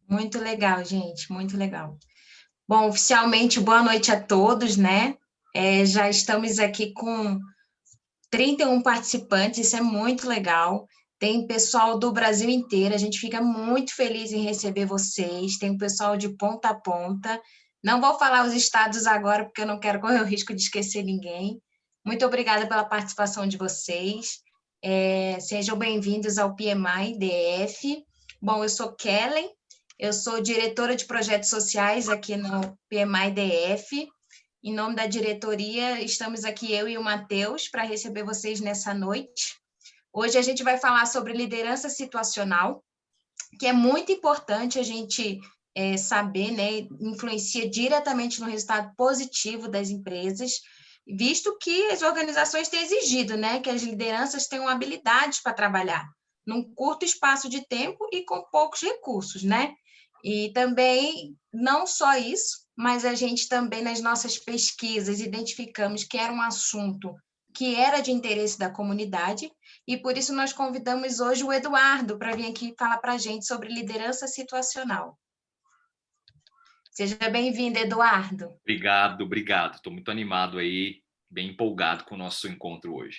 Muito legal, gente, muito legal. Bom, oficialmente, boa noite a todos, né? Já estamos aqui com 31 participantes, isso é muito legal. Tem pessoal do Brasil inteiro, a gente fica muito feliz em receber vocês. Tem pessoal de ponta a ponta. Não vou falar os estados agora, porque eu não quero correr o risco de esquecer ninguém. Muito obrigada pela participação de vocês. Sejam bem-vindos ao PMI DF. Bom, eu sou Kellen, eu sou diretora de projetos sociais aqui no PMI DF. Em nome da diretoria, estamos aqui eu e o Matheus para receber vocês nessa noite. Hoje a gente vai falar sobre liderança situacional, que é muito importante a gente saber, né? Influencia diretamente no resultado positivo das empresas, visto que as organizações têm exigido, né, que as lideranças tenham habilidades para trabalhar num curto espaço de tempo e com poucos recursos, né? E também, não só isso, mas a gente também, nas nossas pesquisas, identificamos que era um assunto que era de interesse da comunidade, e por isso nós convidamos hoje o Eduardo para vir aqui falar para a gente sobre liderança situacional. Seja bem-vindo, Eduardo. Obrigado, obrigado. Estou muito animado aí, bem empolgado com o nosso encontro hoje.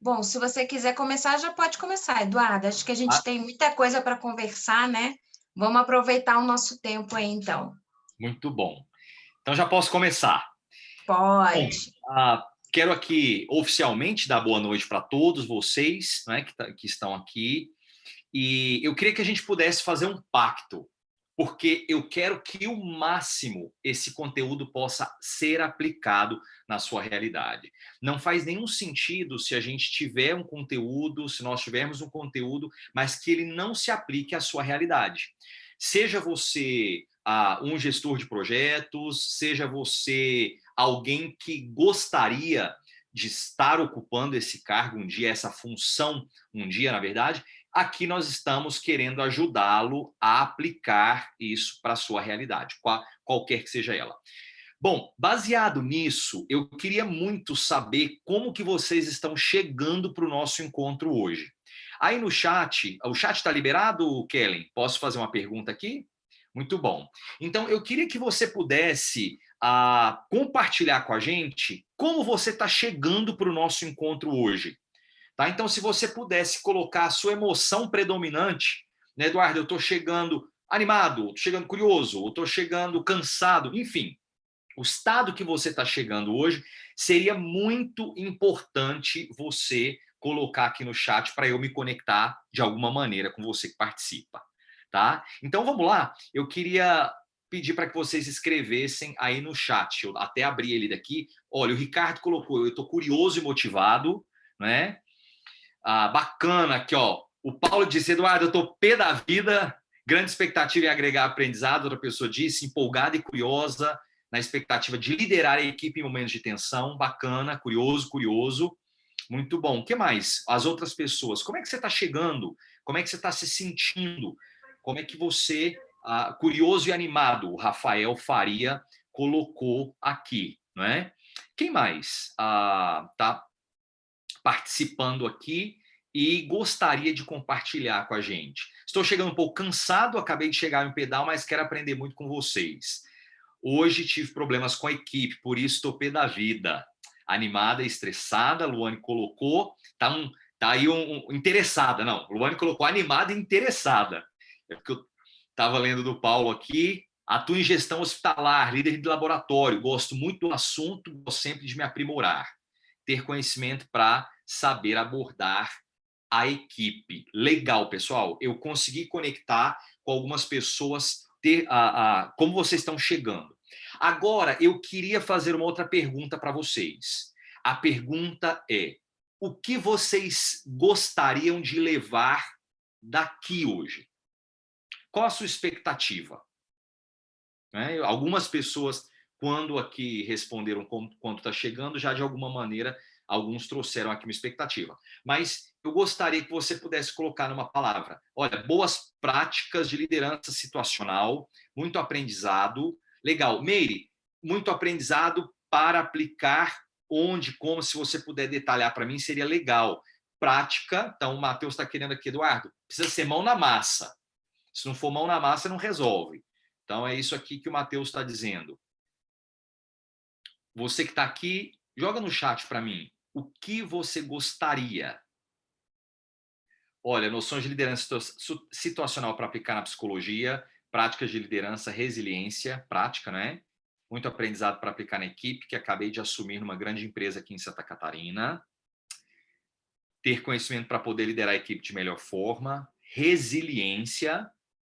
Bom, se você quiser começar, já pode começar, Eduardo. Acho que a gente Ah, tem muita coisa para conversar, né? Vamos aproveitar o nosso tempo aí, então. muito bom. Então já posso começar. Bom, Pode. quero aqui oficialmente dar boa noite para todos vocês, né, que estão aqui. E eu queria que a gente pudesse fazer um pacto, porque eu quero que o máximo esse conteúdo possa ser aplicado na sua realidade. Não faz nenhum sentido se a gente tiver um conteúdo, se nós tivermos um conteúdo, mas que ele não se aplique à sua realidade. Seja você um gestor de projetos, seja você alguém que gostaria de estar ocupando esse cargo um dia, essa função um dia, na verdade, aqui nós estamos querendo ajudá-lo a aplicar isso para a sua realidade, qualquer que seja ela. Bom, baseado nisso, eu queria muito saber como que vocês estão chegando para o nosso encontro hoje. Aí no chat, o chat está liberado, Kellen? Posso fazer uma pergunta aqui? Muito bom. Então, eu queria que você pudesse compartilhar com a gente como você está chegando para o nosso encontro hoje. Tá? Então, se você pudesse colocar a sua emoção predominante, né, Eduardo, eu estou chegando animado, estou chegando curioso, estou chegando cansado, enfim, o estado que você está chegando hoje, seria muito importante você colocar aqui no chat para eu me conectar de alguma maneira com você que participa. Tá? Então vamos lá, eu queria pedir para que vocês escrevessem aí no chat, eu até abri ele daqui. Olha, o Ricardo colocou, eu estou curioso e motivado, né? Bacana aqui, ó. O Paulo disse, Eduardo, eu tô pé da vida, grande expectativa em agregar aprendizado. Outra pessoa disse, empolgada e curiosa, na expectativa de liderar a equipe em momentos de tensão. Bacana, curioso, curioso. Muito bom. O que mais? As outras pessoas, como é que você está chegando? Como é que você está se sentindo? Como é que você, curioso e animado, o Rafael Faria colocou aqui, não é? Quem mais tá participando aqui e gostaria de compartilhar com a gente? Estou chegando um pouco cansado, acabei de chegar no pedal, mas quero aprender muito com vocês. Hoje tive problemas com a equipe, por isso estou pé da vida. Animada e estressada, Luane colocou, tá aí interessada, não, Luane colocou animada e interessada. É porque eu estava lendo do Paulo aqui, atuo em gestão hospitalar, líder de laboratório, gosto muito do assunto, gosto sempre de me aprimorar, ter conhecimento para saber abordar a equipe. Legal, pessoal. Eu consegui conectar com algumas pessoas, como vocês estão chegando. Agora, eu queria fazer uma outra pergunta para vocês. A pergunta é: o que vocês gostariam de levar daqui hoje? Qual a sua expectativa? Né? Algumas pessoas, quando aqui responderam quando está chegando, já de alguma maneira, alguns trouxeram aqui uma expectativa. Mas eu gostaria que você pudesse colocar numa palavra. Olha, boas práticas de liderança situacional, muito aprendizado. Legal. Meire, muito aprendizado para aplicar onde, como, se você puder detalhar para mim, seria legal. prática. Então, o Matheus está querendo aqui, Eduardo, precisa ser mão na massa. Se não for mão na massa, não resolve. Então, é isso aqui que o Matheus está dizendo. Você que está aqui, joga no chat para mim. O que você gostaria? Olha, noções de liderança situacional para aplicar na psicologia, práticas de liderança, resiliência, prática, né? Muito aprendizado para aplicar na equipe, que acabei de assumir numa grande empresa aqui em Santa Catarina. Ter conhecimento para poder liderar a equipe de melhor forma. Resiliência,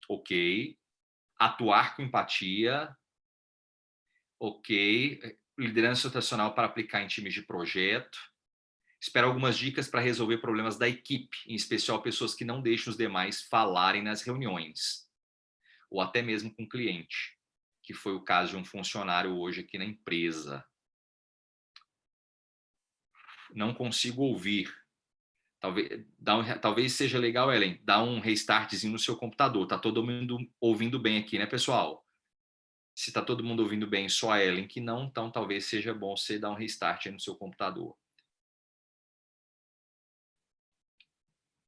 ok. Atuar com empatia, ok. Liderança situacional para aplicar em times de projeto. Espero algumas dicas para resolver problemas da equipe, em especial pessoas que não deixam os demais falarem nas reuniões, ou até mesmo com o cliente, que foi o caso de um funcionário hoje aqui na empresa. Não consigo ouvir. Talvez seja legal, Ellen, dar um restartzinho no seu computador. Tá todo mundo ouvindo bem aqui, né, pessoal? Se tá todo mundo ouvindo bem, só a Ellen que não, então talvez seja bom você dar um restart aí no seu computador.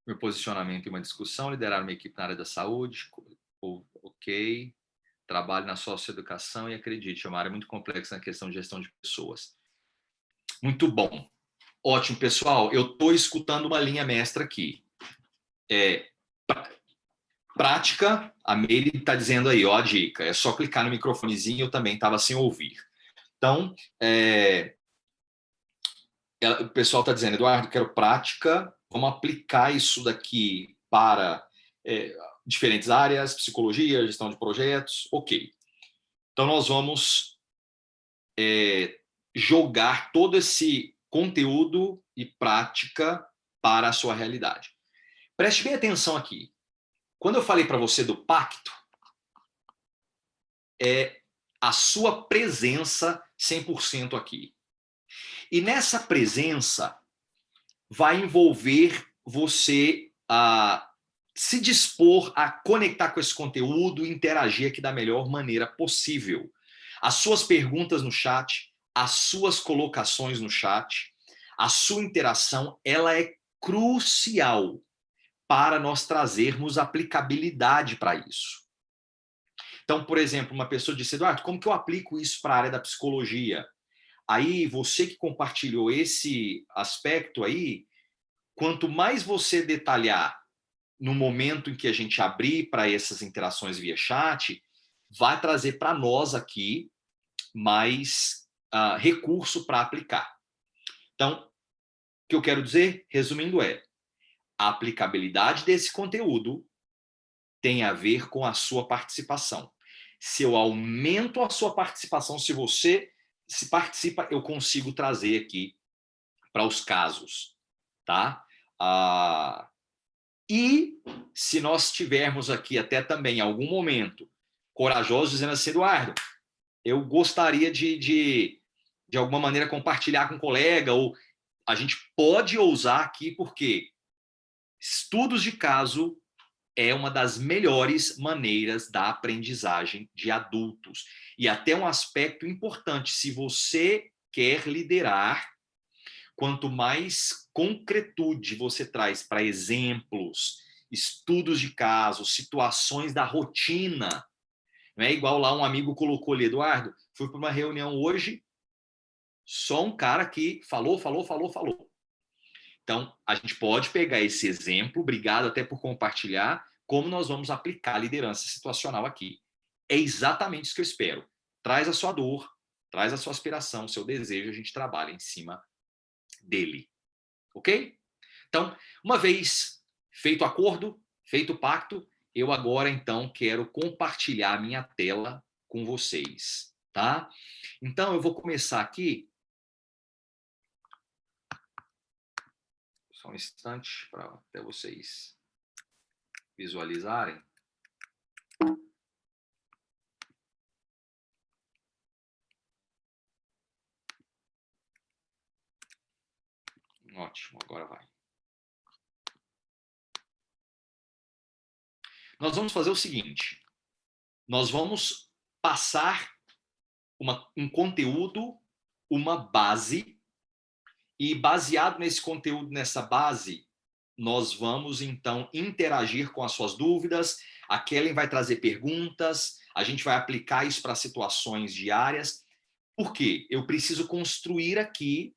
Meu posicionamento em uma discussão, liderar uma equipe na área da saúde, ok. Trabalho na socioeducação e acredite, é uma área muito complexa na questão de gestão de pessoas. Muito bom. Ótimo, pessoal. Eu estou escutando uma linha mestra aqui. Prática, a Meire está dizendo aí, ó, a dica, é só clicar no microfonezinho, eu também estava sem ouvir. Então, o pessoal está dizendo, Eduardo, quero prática, vamos aplicar isso daqui para diferentes áreas, psicologia, gestão de projetos, ok. Então, nós vamos jogar todo esse conteúdo e prática para a sua realidade. Preste bem atenção aqui. Quando eu falei para você do pacto, é a sua presença 100% aqui. E nessa presença vai envolver você a se dispor a conectar com esse conteúdo e interagir aqui da melhor maneira possível. As suas perguntas no chat, as suas colocações no chat, a sua interação, ela é crucial para nós trazermos aplicabilidade para isso. Então, por exemplo, uma pessoa disse, Eduardo, como que eu aplico isso para a área da psicologia? Aí, você que compartilhou esse aspecto aí, quanto mais você detalhar no momento em que a gente abrir para essas interações via chat, vai trazer para nós aqui mais recurso para aplicar. Então, o que eu quero dizer, resumindo, a aplicabilidade desse conteúdo tem a ver com a sua participação. Se eu aumento a sua participação, se você se participa, eu consigo trazer aqui para os casos, tá? E se nós tivermos aqui até também em algum momento corajosos dizendo assim, Eduardo, eu gostaria de alguma maneira compartilhar com um colega, ou a gente pode ousar aqui, porque estudos de caso é uma das melhores maneiras da aprendizagem de adultos. E até um aspecto importante, se você quer liderar, quanto mais concretude você traz para exemplos, estudos de caso, situações da rotina, não é igual lá um amigo colocou ali, Eduardo, fui para uma reunião hoje, só um cara que falou. Então, a gente pode pegar esse exemplo, obrigado até por compartilhar, como nós vamos aplicar a liderança situacional aqui. É exatamente isso que eu espero. Traz a sua dor, traz a sua aspiração, o seu desejo, a gente trabalha em cima dele. Ok? Então, uma vez feito o acordo, feito o pacto, eu agora, então, quero compartilhar a minha tela com vocês, tá? Então, eu vou começar aqui. Só um instante para até vocês visualizarem. Ótimo, agora vai. Nós vamos fazer o seguinte. Nós vamos passar um conteúdo, uma base, e baseado nesse conteúdo, nessa base, nós vamos, então, interagir com as suas dúvidas. A Kellen vai trazer perguntas, a gente vai aplicar isso para situações diárias. Por quê? Eu preciso construir aqui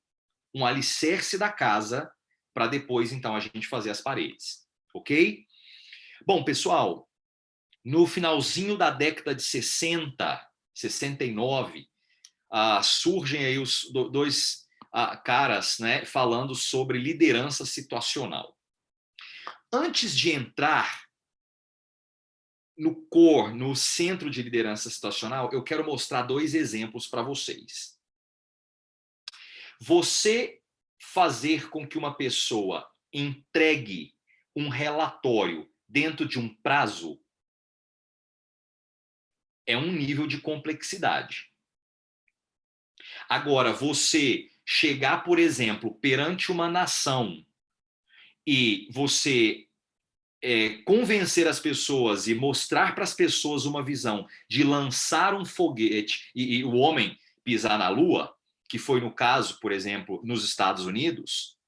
um alicerce da casa para depois, então, a gente fazer as paredes. Ok? Bom, pessoal, no finalzinho da década de 60, 69, surgem aí os dois caras, né, falando sobre liderança situacional. Antes de entrar no core, no centro de liderança situacional, eu quero mostrar dois exemplos para vocês. Você fazer com que uma pessoa entregue um relatório dentro de um prazo é um nível de complexidade. Agora, você chegar, por exemplo, perante uma nação e você convencer as pessoas e mostrar para as pessoas uma visão de lançar um foguete e o homem pisar na Lua, que foi no caso, por exemplo, nos Estados Unidos,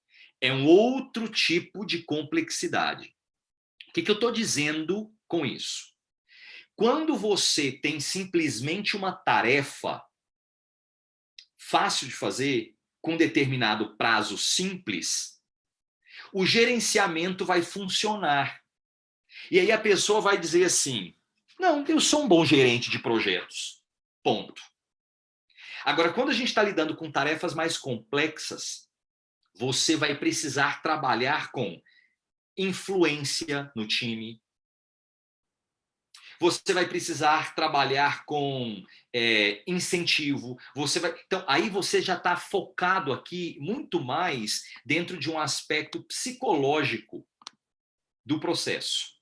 é um outro tipo de complexidade. O que eu estou dizendo com isso? Quando você tem simplesmente uma tarefa fácil de fazer, com determinado prazo simples, o gerenciamento vai funcionar. E aí a pessoa vai dizer assim, não, eu sou um bom gerente de projetos, ponto. Agora, quando a gente está lidando com tarefas mais complexas, você vai precisar trabalhar com influência no time, você vai precisar trabalhar com incentivo, então aí você já está focado aqui muito mais dentro de um aspecto psicológico do processo.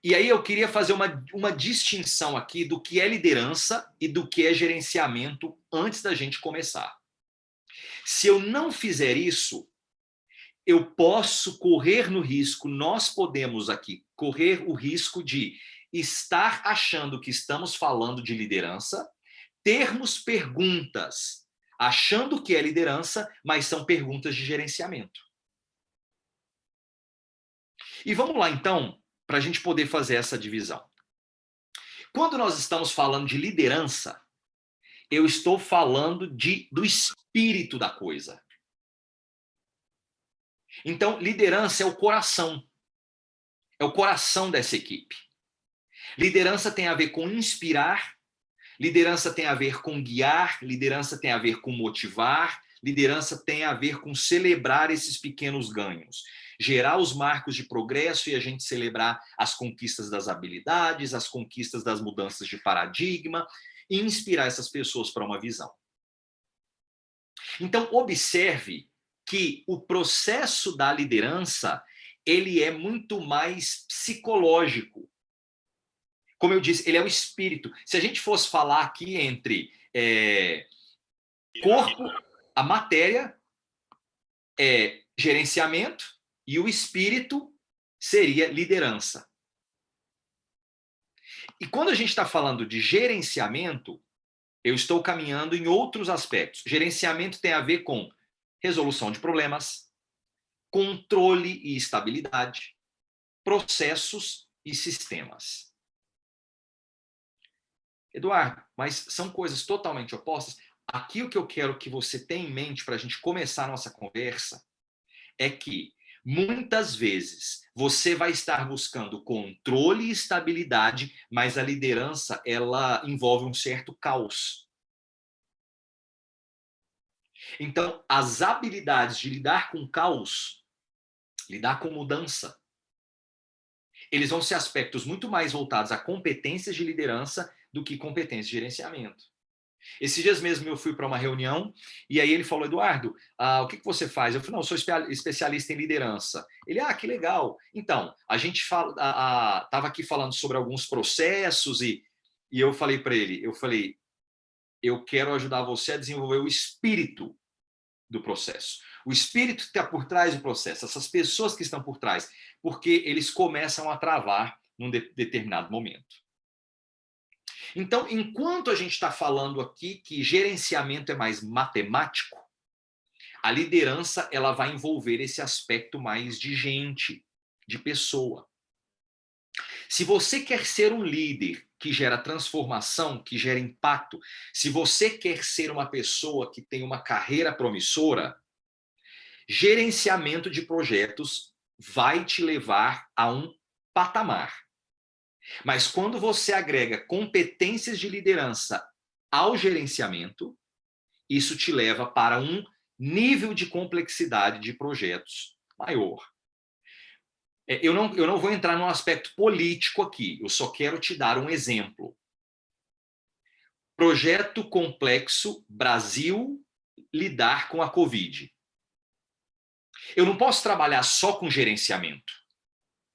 E aí eu queria fazer uma distinção aqui do que é liderança e do que é gerenciamento antes da gente começar. Se eu não fizer isso, eu posso correr no risco, nós podemos aqui correr o risco de estar achando que estamos falando de liderança, termos perguntas achando que é liderança, mas são perguntas de gerenciamento. E vamos lá, então, para a gente poder fazer essa divisão. Quando nós estamos falando de liderança, eu estou falando do espírito da coisa. Então, liderança é o coração. É o coração dessa equipe. Liderança tem a ver com inspirar, liderança tem a ver com guiar, liderança tem a ver com motivar, liderança tem a ver com celebrar esses pequenos ganhos. Gerar os marcos de progresso e a gente celebrar as conquistas das habilidades, as conquistas das mudanças de paradigma e inspirar essas pessoas para uma visão. Então, observe que o processo da liderança, ele é muito mais psicológico. Como eu disse, ele é o espírito. Se a gente fosse falar aqui entre corpo, a matéria, gerenciamento, e o espírito seria liderança. E quando a gente está falando de gerenciamento, eu estou caminhando em outros aspectos. Gerenciamento tem a ver com resolução de problemas, controle e estabilidade, processos e sistemas. Eduardo, mas são coisas totalmente opostas. Aqui o que eu quero que você tenha em mente para a gente começar a nossa conversa é que muitas vezes você vai estar buscando controle e estabilidade, mas a liderança ela envolve um certo caos. Então, as habilidades de lidar com caos, lidar com mudança, eles vão ser aspectos muito mais voltados a competências de liderança do que competências de gerenciamento. Esses dias mesmo eu fui para uma reunião e aí ele falou, Eduardo, o que você faz? Eu falei, não, eu sou especialista em liderança. Ele, que legal. Então, a gente estava aqui falando sobre alguns processos e eu falei para ele, eu quero ajudar você a desenvolver o espírito do processo. O espírito que está por trás do processo, essas pessoas que estão por trás, porque eles começam a travar num determinado momento. Então, enquanto a gente está falando aqui que gerenciamento é mais matemático, A liderança, ela vai envolver esse aspecto mais de gente, de pessoa. Se você quer ser um líder que gera transformação, que gera impacto, se você quer ser uma pessoa que tem uma carreira promissora, gerenciamento de projetos vai te levar a um patamar. Mas quando você agrega competências de liderança ao gerenciamento, isso te leva para um nível de complexidade de projetos maior. Eu não vou entrar no aspecto político aqui, eu só quero te dar um exemplo. Projeto complexo, Brasil lidar com a Covid. Eu não posso trabalhar só com gerenciamento.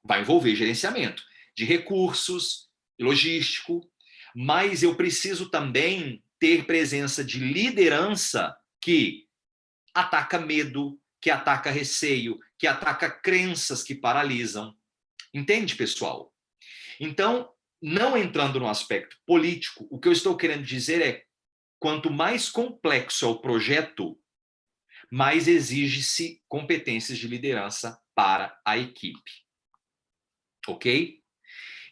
Vai envolver gerenciamento de recursos, logístico, mas eu preciso também ter presença de liderança que ataca medo, que ataca receio, que ataca crenças que paralisam. Entende, pessoal? Então, não entrando no aspecto político, o que eu estou querendo dizer é, quanto mais complexo é o projeto, mais exige-se competências de liderança para a equipe. Ok?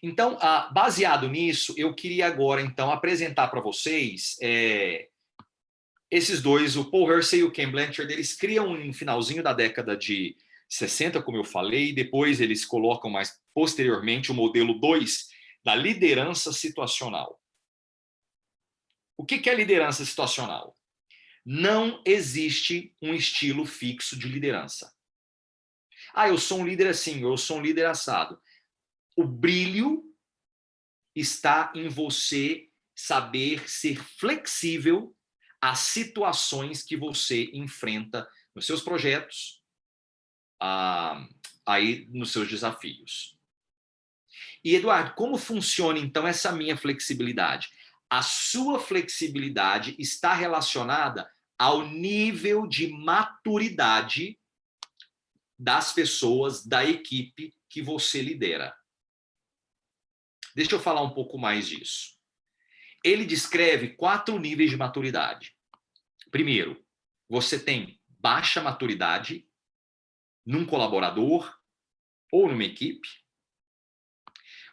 Então, baseado nisso, eu queria agora, então, apresentar para vocês esses dois, o Paul Hersey e o Ken Blanchard. Eles criam no finalzinho da década de 60, como eu falei, e depois eles colocam mais posteriormente o modelo 2 da liderança situacional. O que é liderança situacional? Não existe um estilo fixo de liderança. Eu sou um líder assim, eu sou um líder assado. O brilho está em você saber ser flexível às situações que você enfrenta nos seus projetos, aí nos seus desafios. E, Eduardo, como funciona então essa minha flexibilidade? A sua flexibilidade está relacionada ao nível de maturidade das pessoas, da equipe que você lidera. Deixa eu falar um pouco mais disso. Ele descreve 4 níveis de maturidade. Primeiro, você tem baixa maturidade num colaborador ou numa equipe.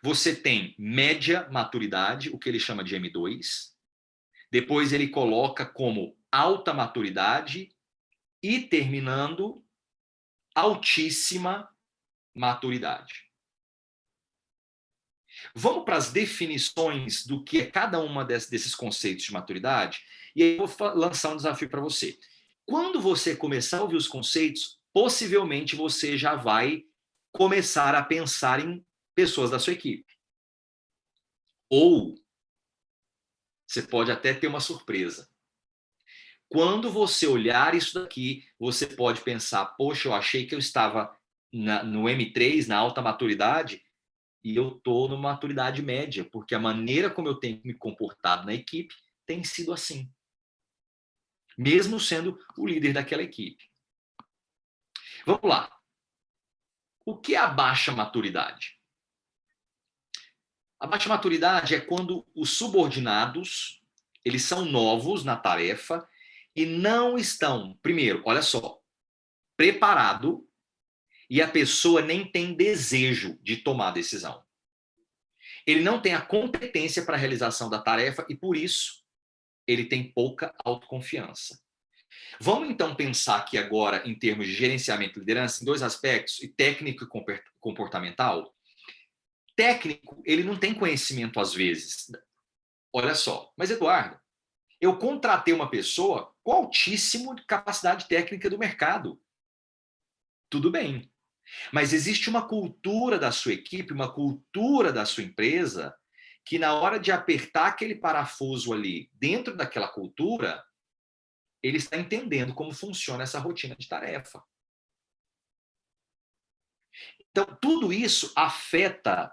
Você tem média maturidade, o que ele chama de M2. Depois ele coloca como alta maturidade e terminando altíssima maturidade. Vamos para as definições do que é cada uma desses conceitos de maturidade, e aí eu vou lançar um desafio para você. Quando você começar a ouvir os conceitos, possivelmente você já vai começar a pensar em pessoas da sua equipe. Ou você pode até ter uma surpresa. Quando você olhar isso daqui, você pode pensar, poxa, eu achei que eu estava no M3, na alta maturidade, e eu estou numa maturidade média, porque a maneira como eu tenho me comportado na equipe tem sido assim. Mesmo sendo o líder daquela equipe. Vamos lá. O que é a baixa maturidade? A baixa maturidade é quando os subordinados, eles são novos na tarefa e não estão, primeiro, olha só, preparado e a pessoa nem tem desejo de tomar decisão. Ele não tem a competência para a realização da tarefa e, por isso, ele tem pouca autoconfiança. Vamos, então, pensar aqui agora, em termos de gerenciamento e liderança, em 2 aspectos, técnico e comportamental. Técnico, ele não tem conhecimento às vezes. Olha só, mas Eduardo, eu contratei uma pessoa com altíssima capacidade técnica do mercado. Tudo bem. Mas existe uma cultura da sua equipe, uma cultura da sua empresa, que na hora de apertar aquele parafuso ali dentro daquela cultura, ele está entendendo como funciona essa rotina de tarefa. Então, tudo isso afeta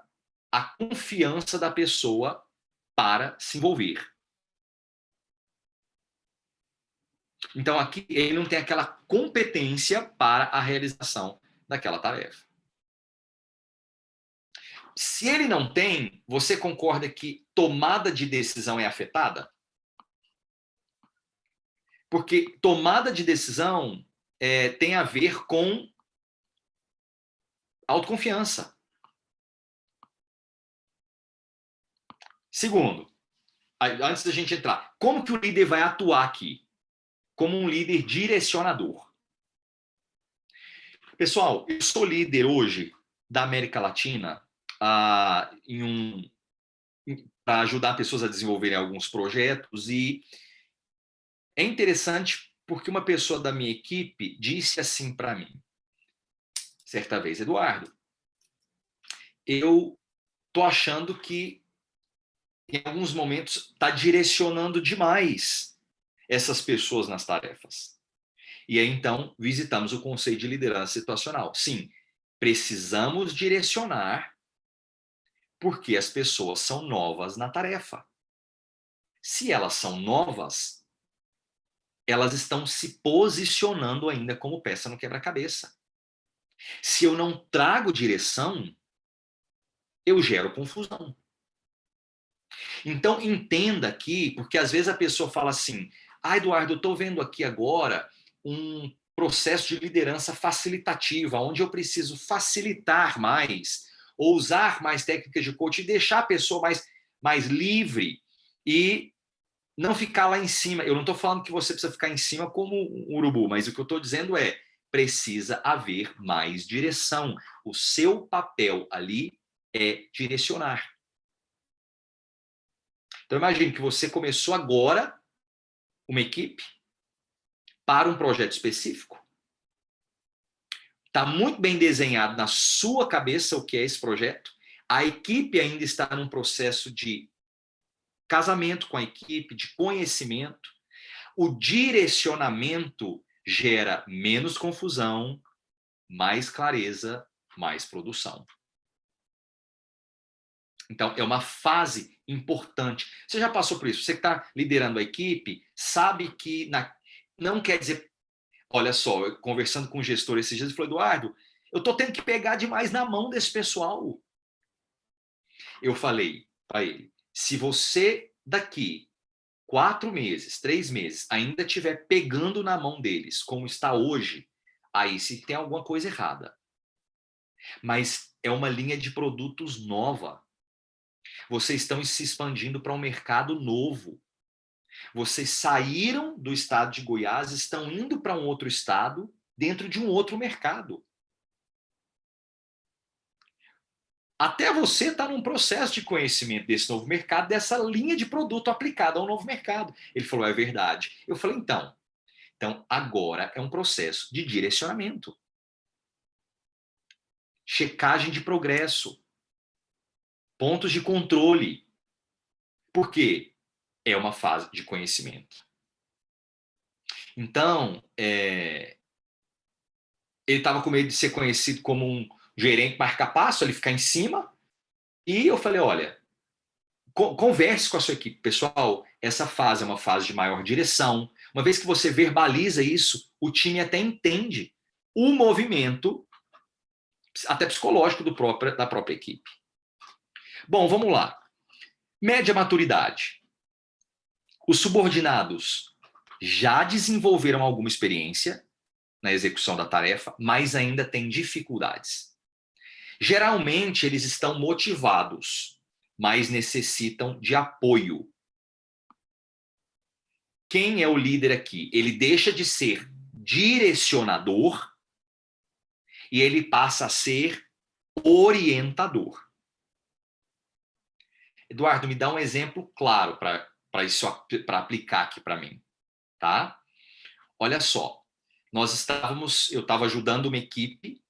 a confiança da pessoa para se envolver. Então, aqui ele não tem aquela competência para a realização daquela tarefa. Se ele não tem, você concorda que tomada de decisão é afetada? Porque tomada de decisão tem a ver com autoconfiança. Segundo, antes da gente entrar, como que o líder vai atuar aqui? Como um líder direcionador. Pessoal, eu sou líder hoje da América Latina para ajudar pessoas a desenvolverem alguns projetos, e é interessante porque uma pessoa da minha equipe disse assim para mim, certa vez: Eduardo, eu tô achando que em alguns momentos está direcionando demais essas pessoas nas tarefas. E aí, então, visitamos o conceito de liderança situacional. Sim, precisamos direcionar porque as pessoas são novas na tarefa. Se elas são novas, elas estão se posicionando ainda como peça no quebra-cabeça. Se eu não trago direção, eu gero confusão. Então, entenda aqui, porque às vezes a pessoa fala assim: Eduardo, eu estou vendo aqui agora um processo de liderança facilitativa, onde eu preciso facilitar mais, ou usar mais técnicas de coaching e deixar a pessoa mais livre e não ficar lá em cima. Eu não estou falando que você precisa ficar em cima como um urubu, mas o que eu estou dizendo é: precisa haver mais direção. O seu papel ali é direcionar. Então, imagine que você começou agora uma equipe para um projeto específico. Está muito bem desenhado na sua cabeça o que é esse projeto. A equipe ainda está num processo de casamento com a equipe, de conhecimento. O direcionamento gera menos confusão, mais clareza, mais produção. Então, é uma fase importante. Você já passou por isso? Você que está liderando a equipe, sabe que não quer dizer... Olha só, eu, conversando com o gestor esses dias, ele falou: Eduardo, eu estou tendo que pegar demais na mão desse pessoal. Eu falei para ele: se você daqui 4 meses, 3 meses, ainda estiver pegando na mão deles, como está hoje, aí se tem alguma coisa errada. Mas é uma linha de produtos nova. Vocês estão se expandindo para um mercado novo. Vocês saíram do estado de Goiás, estão indo para um outro estado, dentro de um outro mercado. Até você está num processo de conhecimento desse novo mercado, dessa linha de produto aplicada ao novo mercado. Ele falou: é verdade. Eu falei: então agora é um processo de direcionamento. Checagem de progresso. Pontos de controle. Por quê? É uma fase de conhecimento. Então, ele estava com medo de ser conhecido como um gerente marca-passo, ele ficar em cima. E eu falei: olha, converse com a sua equipe. Pessoal, essa fase é uma fase de maior direção. Uma vez que você verbaliza isso, o time até entende o movimento, até psicológico da própria equipe. Bom, vamos lá. Média maturidade. Os subordinados já desenvolveram alguma experiência na execução da tarefa, mas ainda têm dificuldades. Geralmente, eles estão motivados, mas necessitam de apoio. Quem é o líder aqui? Ele deixa de ser direcionador e ele passa a ser orientador. Eduardo, me dá um exemplo claro para aplicar aqui para mim, tá? Olha só, eu estava ajudando uma equipe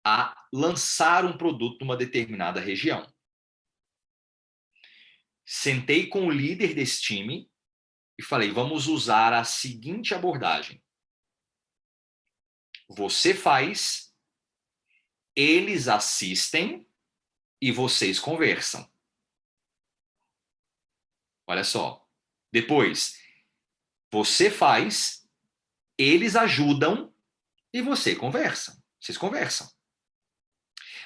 a lançar um produto numa determinada região. Sentei com o líder desse time e falei: vamos usar a seguinte abordagem. Você faz, eles assistem e vocês conversam. Olha só. Depois, você faz, eles ajudam e você conversa. Vocês conversam.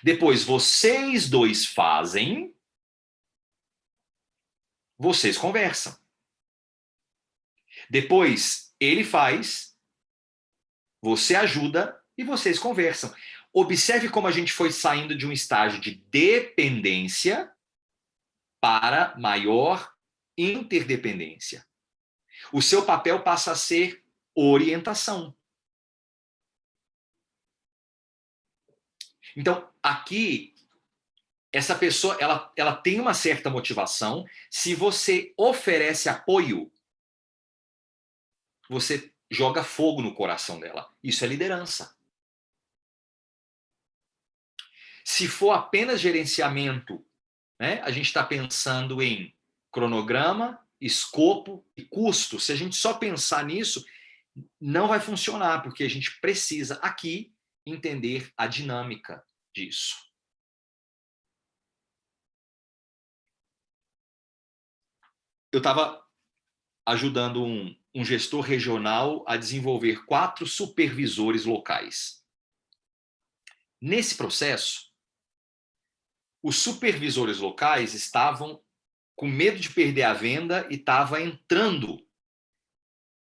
Depois, vocês dois fazem, vocês conversam. Depois, ele faz, Você ajuda e vocês conversam. Observe como a gente foi saindo de um estágio de dependência para maior interdependência. O seu papel passa a ser orientação. Então, aqui, essa pessoa, ela tem uma certa motivação. Se você oferece apoio, você joga fogo no coração dela. Isso é liderança. Se for apenas gerenciamento, né, a gente está pensando em cronograma, escopo e custo. Se a gente só pensar nisso, não vai funcionar, porque a gente precisa aqui entender a dinâmica disso. Eu estava ajudando um gestor regional a desenvolver 4 supervisores locais. Nesse processo, os supervisores locais estavam com medo de perder a venda e estavam entrando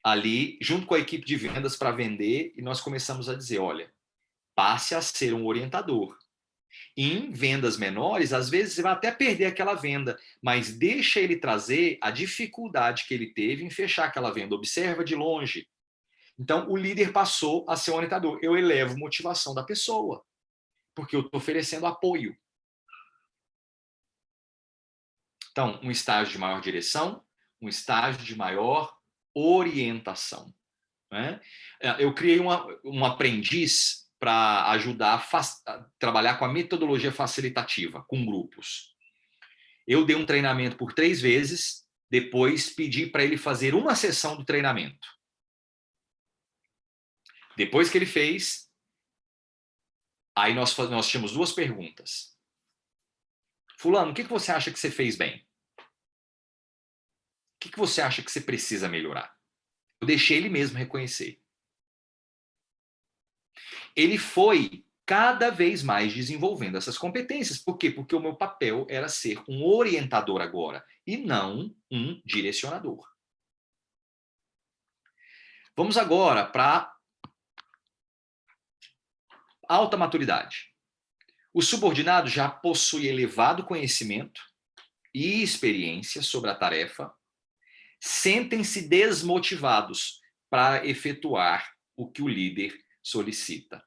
ali junto com a equipe de vendas para vender, e nós começamos a dizer, olha, passe a ser um orientador. Em vendas menores, às vezes você vai até perder aquela venda, mas deixa ele trazer a dificuldade que ele teve em fechar aquela venda. Observa de longe. Então, o líder passou a ser um orientador. Eu elevo a motivação da pessoa, porque eu estou oferecendo apoio. Então, um estágio de maior direção, um estágio de maior orientação. Né? Eu criei um aprendiz para ajudar a trabalhar com a metodologia facilitativa, com grupos. Eu dei um treinamento por 3 vezes, depois pedi para ele fazer uma sessão do treinamento. Depois que ele fez, aí nós tínhamos 2 perguntas. Fulano, o que você acha que você fez bem? O que você acha que você precisa melhorar? Eu deixei ele mesmo reconhecer. Ele foi cada vez mais desenvolvendo essas competências. Por quê? Porque o meu papel era ser um orientador agora e não um direcionador. Vamos agora para alta maturidade. O subordinado já possui elevado conhecimento e experiência sobre a tarefa, sentem-se desmotivados para efetuar o que o líder solicita.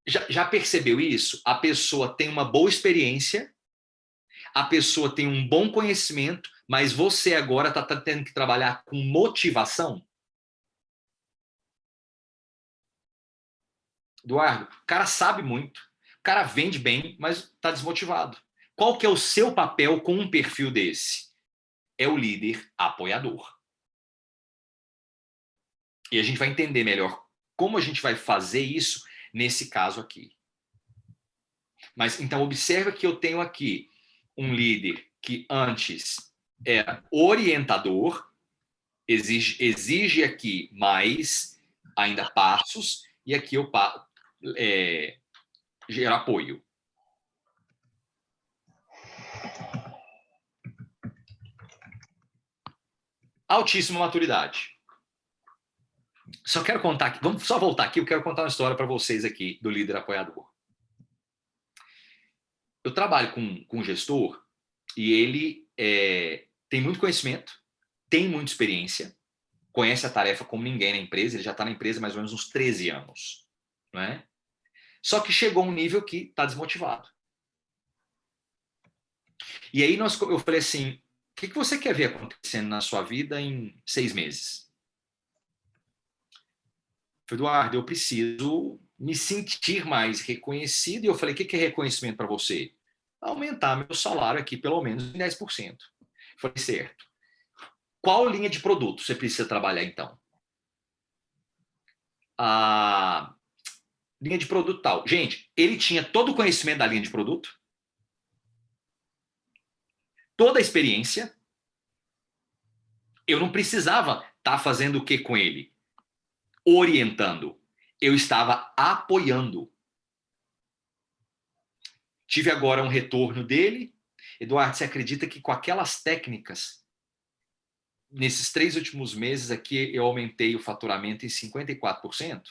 Já percebeu isso? A pessoa tem uma boa experiência, a pessoa tem um bom conhecimento, mas você agora está tendo que trabalhar com motivação? Eduardo, o cara sabe muito, o cara vende bem, mas está desmotivado. Qual que é o seu papel com um perfil desse? É o líder apoiador. E a gente vai entender melhor como a gente vai fazer isso nesse caso aqui. Mas então observa que eu tenho aqui um líder que antes era orientador, exige aqui mais ainda passos, e aqui eu gero apoio. Altíssima maturidade. Só quero contar aqui, vamos só voltar aqui, eu quero contar uma história para vocês aqui do líder apoiador. Eu trabalho com um gestor e ele tem muito conhecimento, tem muita experiência, conhece a tarefa como ninguém na empresa, ele já está na empresa há mais ou menos uns 13 anos. Não é? Só que chegou a um nível que está desmotivado. E aí eu falei assim, o que você quer ver acontecendo na sua vida em 6 meses? Eu falei, Eduardo, eu preciso me sentir mais reconhecido. E eu falei, o que é reconhecimento para você? Aumentar meu salário aqui pelo menos em 10%. Eu falei, certo. Qual linha de produto você precisa trabalhar então? A linha de produto tal. Gente, ele tinha todo o conhecimento da linha de produto, toda a experiência. Eu não precisava estar fazendo o que com ele? Orientando. Eu estava apoiando. Tive agora um retorno dele. Eduardo, você acredita que com aquelas técnicas, nesses 3 últimos meses aqui, eu aumentei o faturamento em 54%?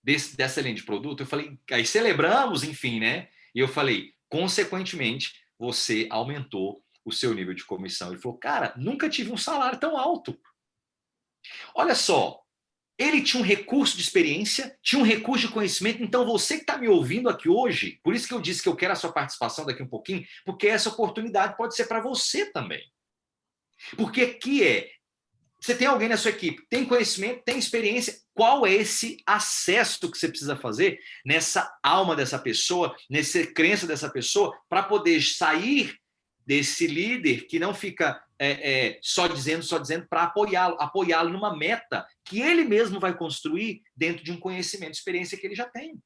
dessa linha de produto, eu falei, aí celebramos, enfim, né? E eu falei, consequentemente, você aumentou o seu nível de comissão. Ele falou, cara, nunca tive um salário tão alto. Olha só, ele tinha um recurso de experiência, tinha um recurso de conhecimento. Então, você que está me ouvindo aqui hoje, por isso que eu disse que eu quero a sua participação daqui um pouquinho, porque essa oportunidade pode ser para você também. Porque aqui você tem alguém na sua equipe, tem conhecimento, tem experiência. Qual é esse acesso que você precisa fazer nessa alma dessa pessoa, nessa crença dessa pessoa, para poder sair desse líder que não fica só dizendo, para apoiá-lo numa meta que ele mesmo vai construir dentro de um conhecimento, experiência que ele já tem.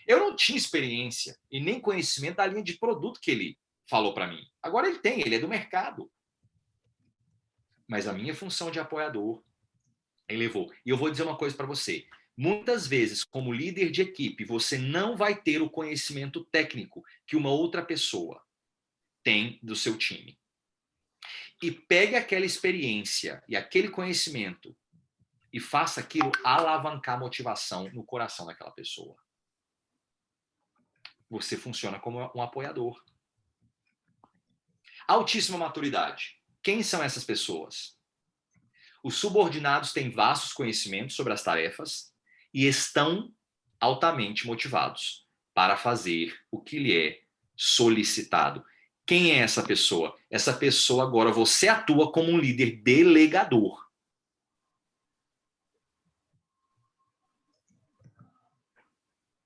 Eu não tinha experiência e nem conhecimento da linha de produto que ele falou para mim. Agora ele tem, ele é do mercado. Mas a minha função de apoiador elevou. E eu vou dizer uma coisa para você. Muitas vezes, como líder de equipe, você não vai ter o conhecimento técnico que uma outra pessoa tem do seu time. E pegue aquela experiência e aquele conhecimento e faça aquilo alavancar motivação no coração daquela pessoa. Você funciona como um apoiador. Altíssima maturidade. Quem são essas pessoas? Os subordinados têm vastos conhecimentos sobre as tarefas e estão altamente motivados para fazer o que lhe é solicitado. Quem é essa pessoa? Essa pessoa agora você atua como um líder delegador.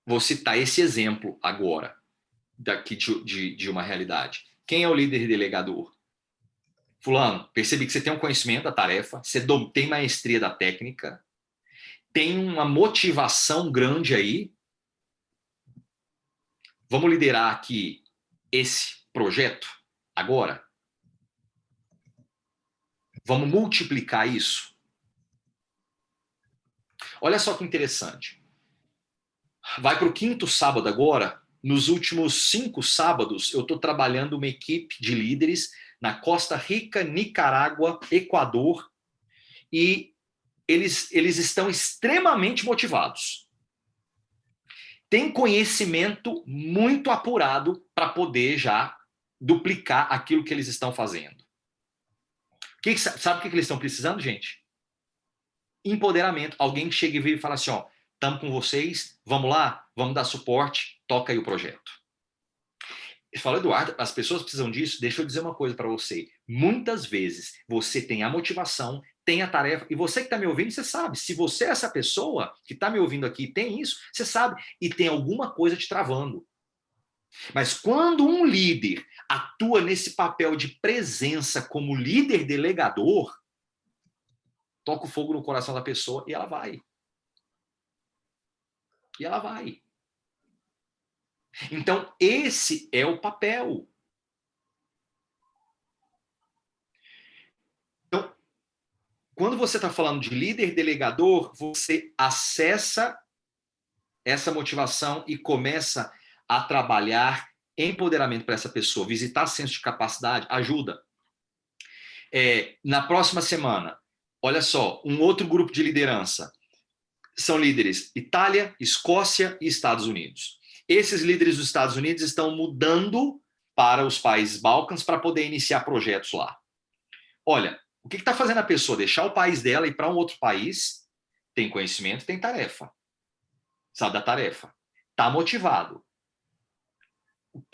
Vou citar esse exemplo agora, daqui de uma realidade. Quem é o líder delegador? Fulano, percebi que você tem um conhecimento da tarefa, você tem maestria da técnica, tem uma motivação grande aí. Vamos liderar aqui esse projeto agora? Vamos multiplicar isso? Olha só que interessante. Vai para o 5º sábado agora. Nos últimos 5 sábados, eu estou trabalhando uma equipe de líderes na Costa Rica, Nicarágua, Equador, e eles estão extremamente motivados. Tem conhecimento muito apurado para poder já duplicar aquilo que eles estão fazendo. Sabe o que eles estão precisando, gente? Empoderamento. Alguém que chega e vira e fala assim, ó, estamos com vocês, vamos lá, vamos dar suporte, toca aí o projeto. Ele fala, Eduardo, as pessoas precisam disso. Deixa eu dizer uma coisa para você. Muitas vezes você tem a motivação, tem a tarefa, e você que está me ouvindo, você sabe. Se você é essa pessoa que está me ouvindo aqui tem isso, você sabe. E tem alguma coisa te travando. Mas quando um líder atua nesse papel de presença como líder delegador, toca o fogo no coração da pessoa e ela vai. E ela vai. Então, esse é o papel. Então, quando você está falando de líder delegador, você acessa essa motivação e começa a trabalhar empoderamento para essa pessoa. Visitar centros de capacidade ajuda. Na próxima semana, olha só, um outro grupo de liderança. São líderes Itália, Escócia e Estados Unidos. Esses líderes dos Estados Unidos estão mudando para os países Balcãs para poder iniciar projetos lá. Olha, o que está fazendo a pessoa deixar o país dela e ir para um outro país? Tem conhecimento, tem tarefa. Sabe da tarefa. Está motivado.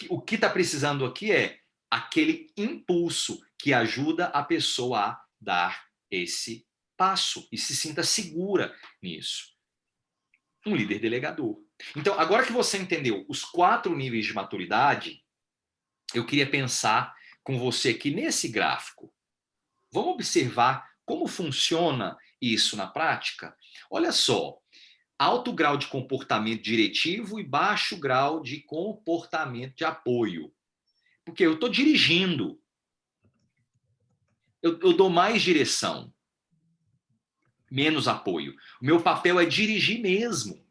O que está precisando aqui é aquele impulso que ajuda a pessoa a dar esse passo e se sinta segura nisso. Um líder delegador. Então, agora que você entendeu os 4 níveis de maturidade, eu queria pensar com você aqui nesse gráfico. Vamos observar como funciona isso na prática? Olha só, alto grau de comportamento diretivo e baixo grau de comportamento de apoio. Porque eu estou dirigindo. Eu dou mais direção, menos apoio. O meu papel é dirigir mesmo.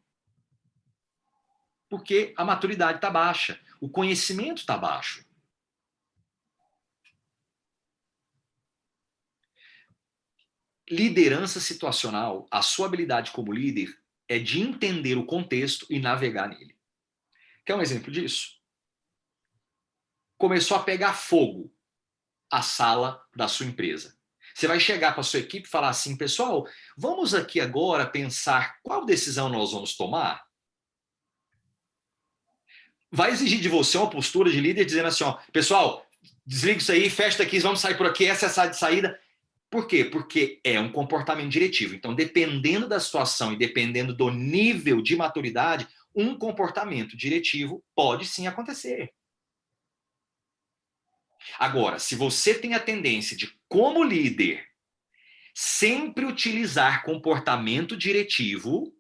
Porque a maturidade está baixa, o conhecimento está baixo. Liderança situacional, a sua habilidade como líder é de entender o contexto e navegar nele. Quer um exemplo disso? Começou a pegar fogo a sala da sua empresa. Você vai chegar para a sua equipe e falar assim, pessoal, vamos aqui agora pensar qual decisão nós vamos tomar? Vai exigir de você uma postura de líder dizendo assim, ó, pessoal, desliga isso aí, fecha aqui, vamos sair por aqui, essa é a sala de saída. Por quê? Porque é um comportamento diretivo. Então, dependendo da situação e dependendo do nível de maturidade, um comportamento diretivo pode sim acontecer. Agora, se você tem a tendência de, como líder, sempre utilizar comportamento diretivo,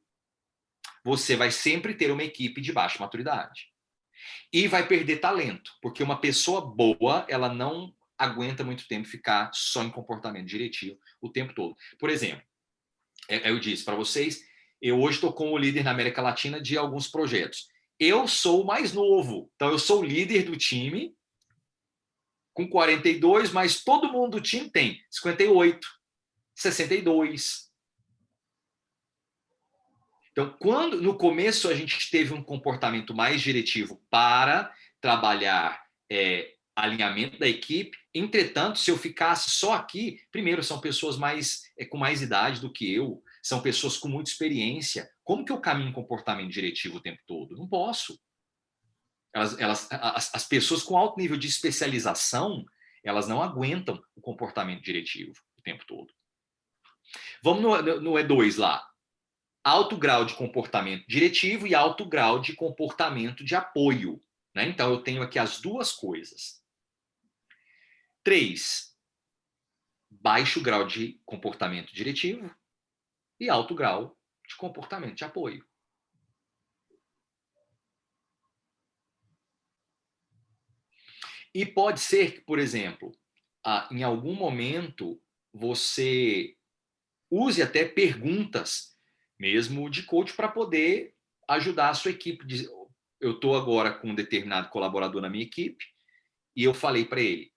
você vai sempre ter uma equipe de baixa maturidade. E vai perder talento, porque uma pessoa boa, ela não aguenta muito tempo ficar só em comportamento diretivo o tempo todo. Por exemplo, eu disse para vocês, eu hoje estou como líder na América Latina de alguns projetos. Eu sou o mais novo, então eu sou o líder do time, com 42, mas todo mundo do time tem 58, 62. Então, quando no começo a gente teve um comportamento mais diretivo para trabalhar alinhamento da equipe, entretanto, se eu ficasse só aqui, primeiro, são pessoas com mais idade do que eu, são pessoas com muita experiência. Como que eu caminho em comportamento diretivo o tempo todo? Não posso. As pessoas com alto nível de especialização, elas não aguentam o comportamento diretivo o tempo todo. Vamos no E2 lá. Alto grau de comportamento diretivo e alto grau de comportamento de apoio. Né? Então, eu tenho aqui as duas coisas. 3, baixo grau de comportamento diretivo e alto grau de comportamento de apoio. E pode ser que, por exemplo, em algum momento você use até perguntas mesmo de coach para poder ajudar a sua equipe. Eu estou agora com um determinado colaborador na minha equipe e eu falei para ele,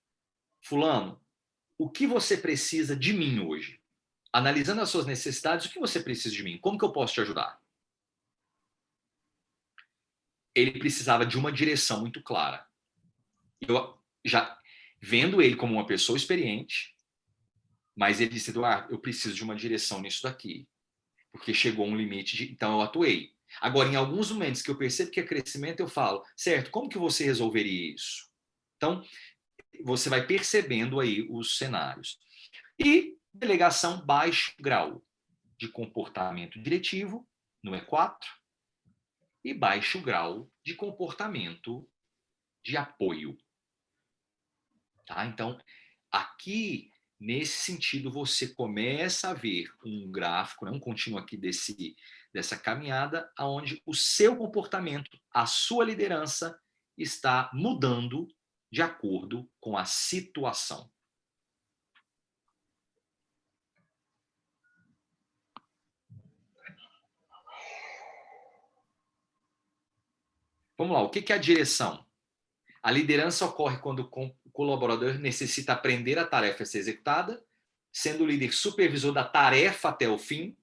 fulano, o que você precisa de mim hoje? Analisando as suas necessidades, o que você precisa de mim? Como que eu posso te ajudar? Ele precisava de uma direção muito clara. Eu já vendo ele como uma pessoa experiente, mas ele disse, Eduardo, eu preciso de uma direção nisso daqui, porque chegou um limite, então eu atuei. Agora, em alguns momentos que eu percebo que é crescimento, eu falo, certo, como que você resolveria isso? Então, você vai percebendo aí os cenários. E delegação baixo grau de comportamento diretivo, no E4, e baixo grau de comportamento de apoio. Tá? Então, aqui, nesse sentido, você começa a ver um gráfico, né, um contínuo aqui dessa caminhada, onde o seu comportamento, a sua liderança está mudando de acordo com a situação. Vamos lá, o que é a direção? A liderança ocorre quando o colaborador necessita aprender a tarefa a ser executada, sendo o líder supervisor da tarefa até o fim,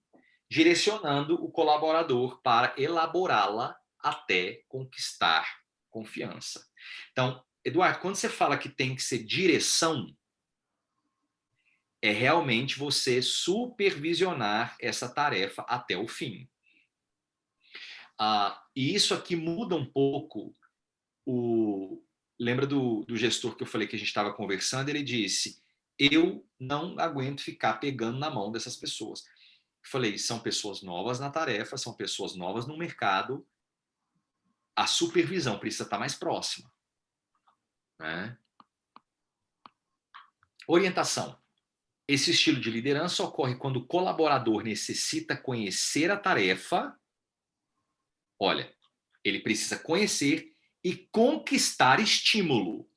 direcionando o colaborador para elaborá-la até conquistar confiança. Então, Eduardo, quando você fala que tem que ser direção, é realmente você supervisionar essa tarefa até o fim. E isso aqui muda um pouco Lembra do gestor que eu falei que a gente estava conversando? Ele disse, eu não aguento ficar pegando na mão dessas pessoas. Eu falei, são pessoas novas na tarefa, são pessoas novas no mercado, a supervisão precisa estar mais próxima. Né? Orientação. Esse estilo de liderança ocorre quando o colaborador necessita conhecer a tarefa. Olha, ele precisa conhecer e conquistar estímulo.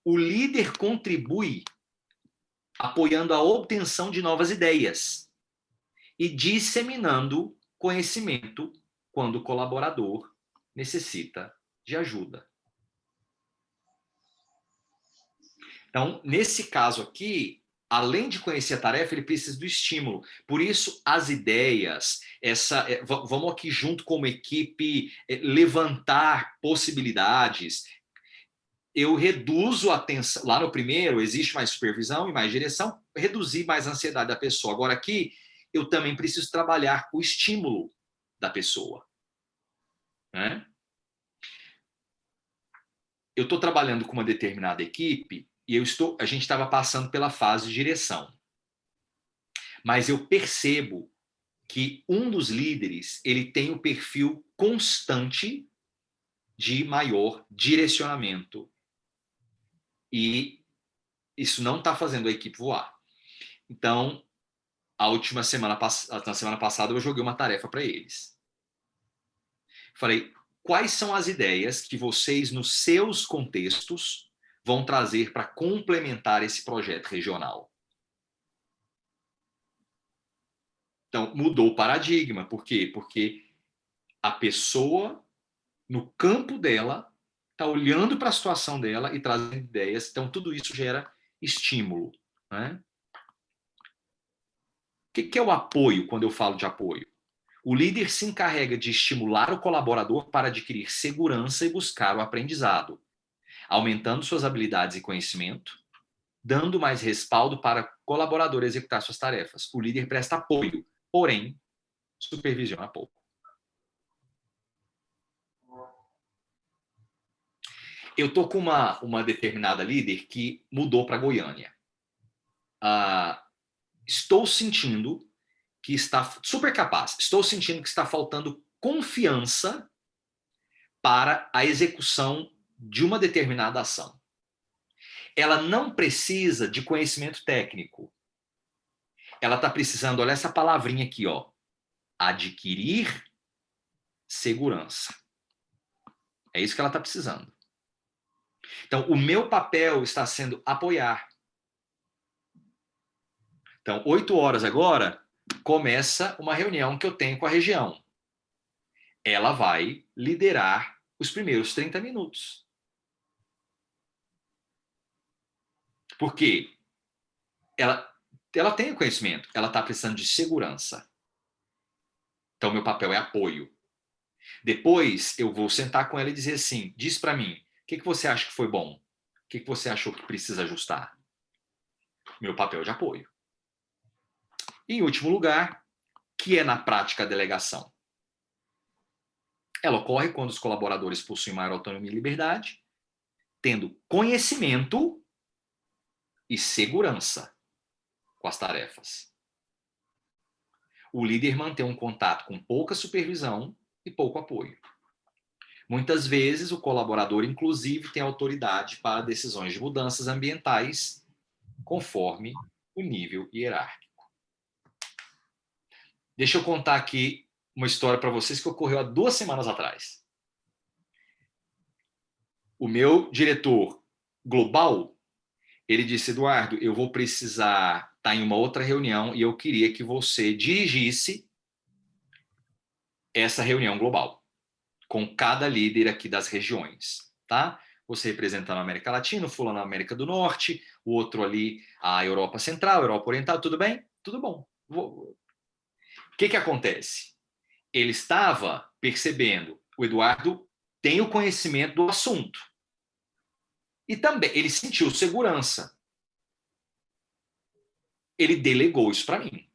O líder contribui apoiando a obtenção de novas ideias e disseminando conhecimento quando o colaborador necessita de ajuda. Então, nesse caso aqui, além de conhecer a tarefa, ele precisa do estímulo. Por isso, as ideias, vamos aqui junto como equipe levantar possibilidades. Eu reduzo a tensão. Lá no primeiro, existe mais supervisão e mais direção, reduzir mais a ansiedade da pessoa. Agora aqui, eu também preciso trabalhar o estímulo da pessoa. Né? Eu estou trabalhando com uma determinada equipe e a gente estava passando pela fase de direção. Mas eu percebo que um dos líderes ele tem o perfil constante de maior direcionamento. E isso não está fazendo a equipe voar. Então, na semana passada, eu joguei uma tarefa para eles. Falei, quais são as ideias que vocês, nos seus contextos, vão trazer para complementar esse projeto regional? Então, mudou o paradigma. Por quê? Porque a pessoa, no campo dela, está olhando para a situação dela e trazendo ideias. Então, tudo isso gera estímulo. Né? O que é o apoio, quando eu falo de apoio? O líder se encarrega de estimular o colaborador para adquirir segurança e buscar o aprendizado, aumentando suas habilidades e conhecimento, dando mais respaldo para o colaborador executar suas tarefas. O líder presta apoio, porém, supervisiona pouco. Eu estou com uma determinada líder que mudou para Goiânia. Estou sentindo que está super capaz, estou sentindo que está faltando confiança para a execução de uma determinada ação. Ela não precisa de conhecimento técnico. Ela está precisando, olha essa palavrinha aqui, ó, adquirir segurança. É isso que ela está precisando. Então, o meu papel está sendo apoiar. Então, 8 horas agora, começa uma reunião que eu tenho com a região. Ela vai liderar os primeiros 30 minutos. Por quê? Ela tem o conhecimento, ela está precisando de segurança. Então, meu papel é apoio. Depois, eu vou sentar com ela e dizer assim, diz para mim, o que você acha que foi bom? O que você achou que precisa ajustar? Meu papel de apoio. E, em último lugar, que é na prática a delegação. Ela ocorre quando os colaboradores possuem maior autonomia e liberdade, tendo conhecimento e segurança com as tarefas. O líder mantém um contato com pouca supervisão e pouco apoio. Muitas vezes, o colaborador, inclusive, tem autoridade para decisões de mudanças ambientais, conforme o nível hierárquico. Deixa eu contar aqui uma história para vocês que ocorreu há 2 semanas atrás. O meu diretor global, ele disse, Eduardo, eu vou precisar estar em uma outra reunião e eu queria que você dirigisse essa reunião global com cada líder aqui das regiões, tá? Você representando a América Latina, o fulano na América do Norte, o outro ali a Europa Central, Europa Oriental, tudo bem? Tudo bom. O que acontece? Ele estava percebendo, o Eduardo tem o conhecimento do assunto. E também, ele sentiu segurança. Ele delegou isso para mim.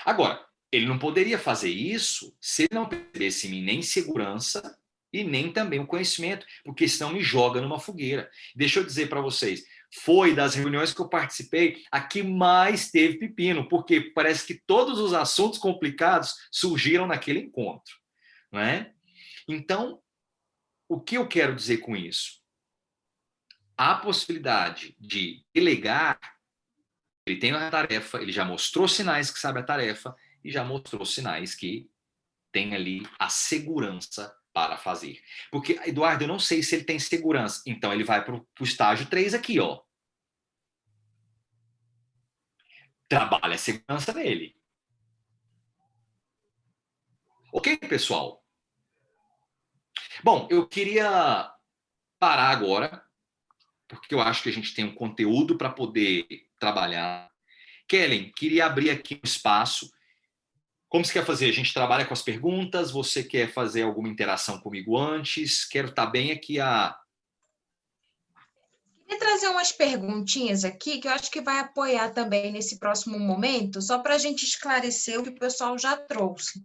Agora, ele não poderia fazer isso se ele não percebesse em mim nem segurança e nem também o conhecimento, porque senão me joga numa fogueira. Deixa eu dizer para vocês, foi das reuniões que eu participei a que mais teve pepino, porque parece que todos os assuntos complicados surgiram naquele encontro. Não é? Então, o que eu quero dizer com isso? A possibilidade de delegar, ele tem a tarefa, ele já mostrou sinais que sabe a tarefa e já mostrou sinais que tem ali a segurança para fazer. Porque, Eduardo, eu não sei se ele tem segurança. Então, ele vai para o estágio 3 aqui, ó. Trabalha a segurança dele. Ok, pessoal? Bom, eu queria parar agora, porque eu acho que a gente tem um conteúdo para poder trabalhar. Kellen, queria abrir aqui um espaço. Como você quer fazer? A gente trabalha com as perguntas? Você quer fazer alguma interação comigo antes? Quero estar bem aqui Queria trazer umas perguntinhas aqui que eu acho que vai apoiar também nesse próximo momento, só para a gente esclarecer o que o pessoal já trouxe.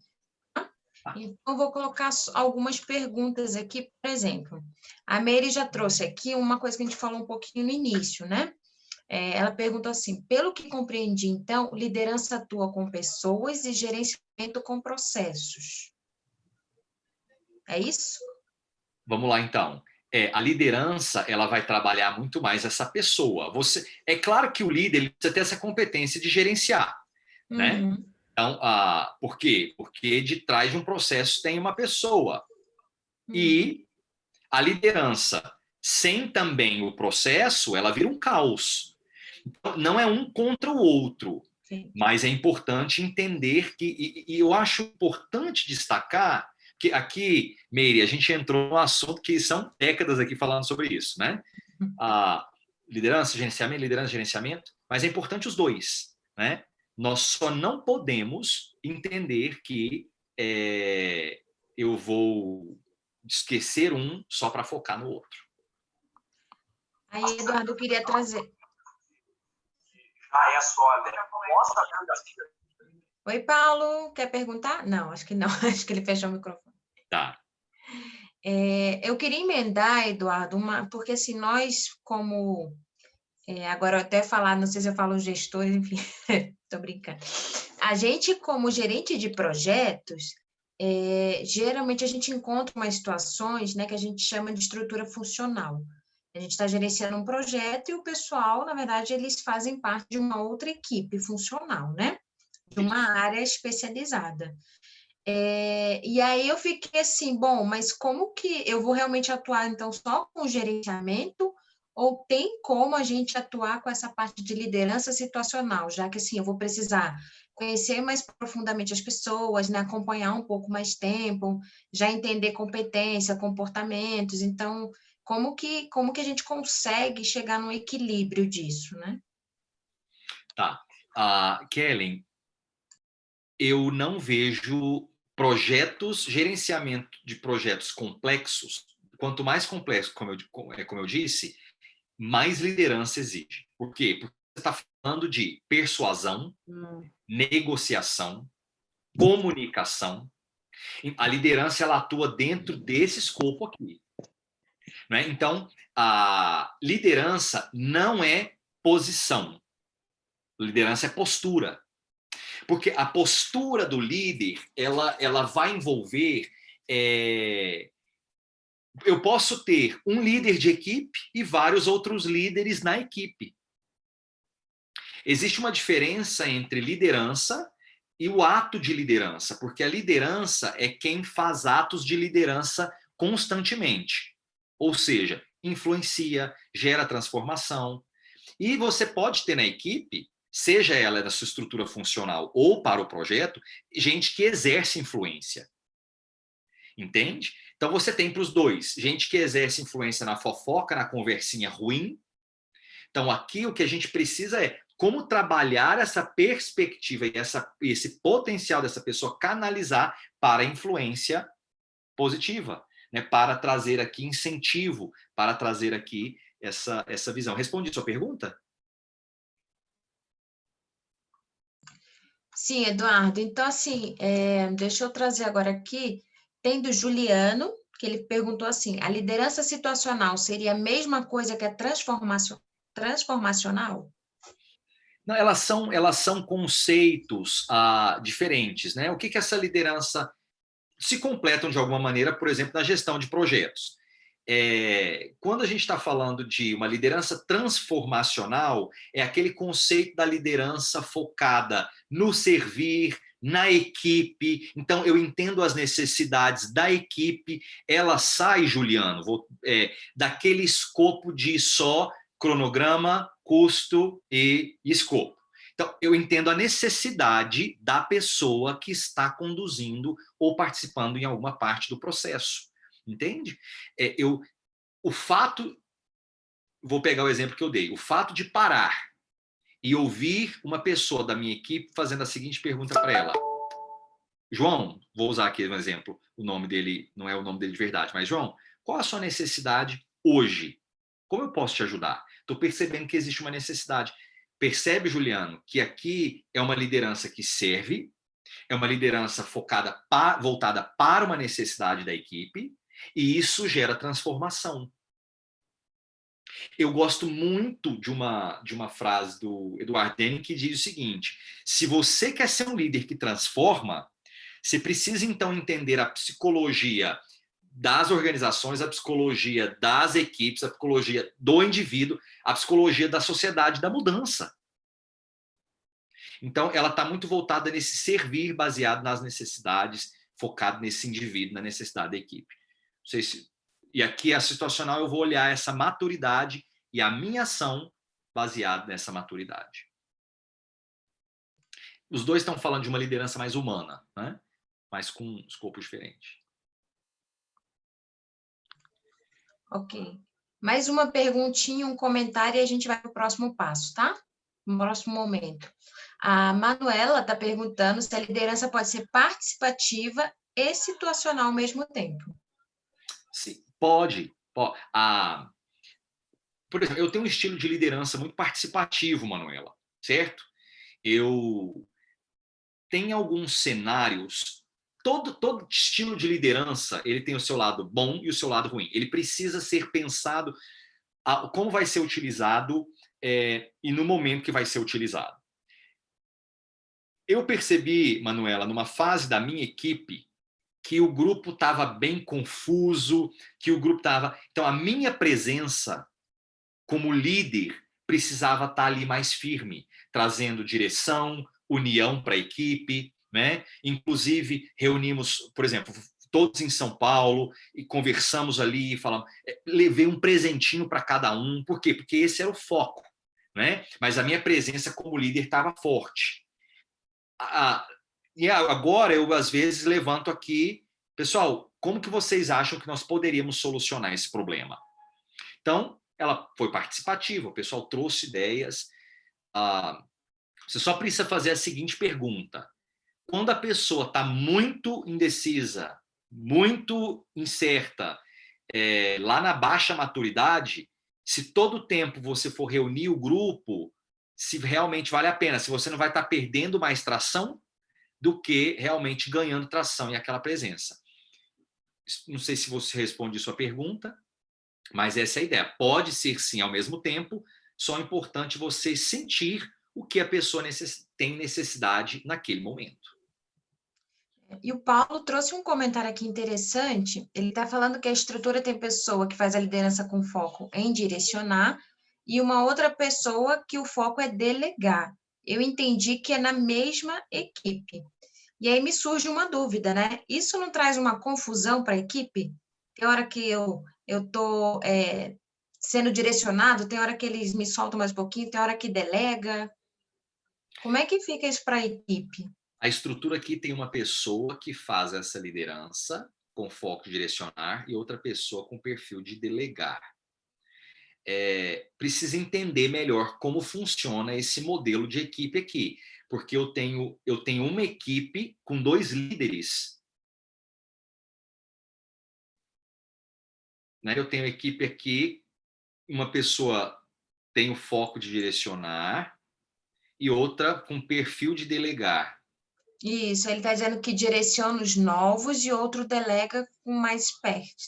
Então, eu vou colocar algumas perguntas aqui, por exemplo. A Mary já trouxe aqui uma coisa que a gente falou um pouquinho no início, né? Ela perguntou assim: pelo que compreendi, então, liderança atua com pessoas e gerenciamento com processos. É isso? Vamos lá, então. A liderança, ela vai trabalhar muito mais essa pessoa. É claro que o líder ele precisa ter essa competência de gerenciar, né? Uhum. Então, por quê? Porque de trás de um processo tem uma pessoa. Uhum. E a liderança, sem também o processo, ela vira um caos. Então, não é um contra o outro, Sim. mas é importante entender e eu acho importante destacar que aqui, Meire, a gente entrou no assunto que são décadas aqui falando sobre isso, né? A liderança, gerenciamento, mas é importante os dois, né? Nós só não podemos entender que eu vou esquecer um só para focar no outro. Aí, Eduardo, eu queria trazer. É só, né? Oi, Paulo, quer perguntar? Não, acho que não, acho que ele fechou o microfone. Tá. Eu queria emendar, Eduardo, porque assim, nós como, agora eu até falar, não sei se eu falo gestores, enfim, estou brincando. A gente como gerente de projetos, geralmente a gente encontra umas situações, né, que a gente chama de estrutura funcional. A gente está gerenciando um projeto e o pessoal, na verdade, eles fazem parte de uma outra equipe funcional, né? De uma área especializada. E aí eu fiquei assim, bom, mas como que eu vou realmente atuar, então, só com o gerenciamento, ou tem como a gente atuar com essa parte de liderança situacional, já que, assim, eu vou precisar conhecer mais profundamente as pessoas, né, acompanhar um pouco mais tempo, já entender competência, comportamentos, então, como que a gente consegue chegar num equilíbrio disso, né? Tá. Kellen, eu não vejo gerenciamento de projetos complexos. Quanto mais complexo, como eu disse, mais liderança exige. Por quê? Porque você está falando de persuasão, negociação, comunicação. A liderança ela atua dentro desse escopo aqui. Né? Então, a liderança não é posição. Liderança é postura. Porque a postura do líder, ela vai envolver... eu posso ter um líder de equipe e vários outros líderes na equipe. Existe uma diferença entre liderança e o ato de liderança, porque a liderança é quem faz atos de liderança constantemente. Ou seja, influencia, gera transformação. E você pode ter na equipe, seja ela da sua estrutura funcional ou para o projeto, gente que exerce influência. Entende? Então você tem para os dois, gente que exerce influência na fofoca, na conversinha ruim. Então aqui o que a gente precisa é como trabalhar essa perspectiva e esse potencial dessa pessoa canalizar para a influência positiva, né? Para trazer aqui incentivo, para trazer aqui essa visão. Respondi sua pergunta? Sim, Eduardo. Então, assim, deixa eu trazer agora aqui, tem do Juliano, que ele perguntou assim, a liderança situacional seria a mesma coisa que a transformacional? Não, elas são conceitos diferentes, né? O que essa liderança se completam de alguma maneira, por exemplo, na gestão de projetos. Quando a gente está falando de uma liderança transformacional, é aquele conceito da liderança focada no servir, na equipe. Então, eu entendo as necessidades da equipe. Ela sai, Juliano, daquele escopo de só cronograma, custo e escopo. Então, eu entendo a necessidade da pessoa que está conduzindo ou participando em alguma parte do processo. Entende? O fato, vou pegar o exemplo que eu dei, o fato de parar e ouvir uma pessoa da minha equipe fazendo a seguinte pergunta para ela. João, vou usar aqui um exemplo, o nome dele não é o nome dele de verdade, mas João, qual a sua necessidade hoje? Como eu posso te ajudar? Estou percebendo que existe uma necessidade. Percebe, Juliano, que aqui é uma liderança que serve, é uma liderança voltada para uma necessidade da equipe, e isso gera transformação. Eu gosto muito de uma frase do Eduardo Denning que diz o seguinte: se você quer ser um líder que transforma, você precisa então entender a psicologia das organizações, a psicologia das equipes, a psicologia do indivíduo, a psicologia da sociedade, da mudança. Então, ela está muito voltada nesse servir baseado nas necessidades, focado nesse indivíduo, na necessidade da equipe. Não sei se... E aqui, a situacional, eu vou olhar essa maturidade e a minha ação baseada nessa maturidade. Os dois estão falando de uma liderança mais humana, né? Mas com um escopo diferente. Ok. Mais uma perguntinha, um comentário e a gente vai para o próximo passo, tá? No próximo momento. A Manuela está perguntando se a liderança pode ser participativa e situacional ao mesmo tempo. Sim, pode. Por exemplo, eu tenho um estilo de liderança muito participativo, Manuela, certo? Eu tenho alguns cenários. Todo estilo de liderança, ele tem o seu lado bom e o seu lado ruim. Ele precisa ser pensado como vai ser utilizado e no momento que vai ser utilizado. Eu percebi, Manuela, numa fase da minha equipe, que o grupo estava bem confuso, que o grupo estava... Então, a minha presença como líder precisava estar ali mais firme, trazendo direção, união para a equipe, né? Inclusive, reunimos, por exemplo, todos em São Paulo e conversamos ali, falamos, levei um presentinho para cada um. Por quê? Porque esse era o foco, né? Mas a minha presença como líder estava forte. E agora eu, às vezes, levanto aqui, pessoal, como que vocês acham que nós poderíamos solucionar esse problema? Então, ela foi participativa, o pessoal trouxe ideias. Você só precisa fazer a seguinte pergunta: quando a pessoa está muito indecisa, muito incerta, lá na baixa maturidade, se todo o tempo você for reunir o grupo, se realmente vale a pena, se você não vai estar perdendo mais tração do que realmente ganhando tração e aquela presença. Não sei se você responde sua pergunta, mas essa é a ideia. Pode ser sim ao mesmo tempo, só é importante você sentir o que a pessoa tem necessidade naquele momento. E o Paulo trouxe um comentário aqui interessante. Ele está falando que a estrutura tem pessoa que faz a liderança com foco em direcionar e uma outra pessoa que o foco é delegar. Eu entendi que é na mesma equipe. E aí me surge uma dúvida, né? Isso não traz uma confusão para a equipe? Tem hora que eu estou sendo direcionado, tem hora que eles me soltam mais um pouquinho, tem hora que delega. Como é que fica isso para a equipe? A estrutura aqui tem uma pessoa que faz essa liderança com foco de direcionar e outra pessoa com perfil de delegar. Precisa entender melhor como funciona esse modelo de equipe aqui, porque eu tenho uma equipe com 2 líderes. Né? Eu tenho equipe aqui, uma pessoa tem o foco de direcionar e outra com perfil de delegar. Isso, ele está dizendo que direciona os novos e outro delega com mais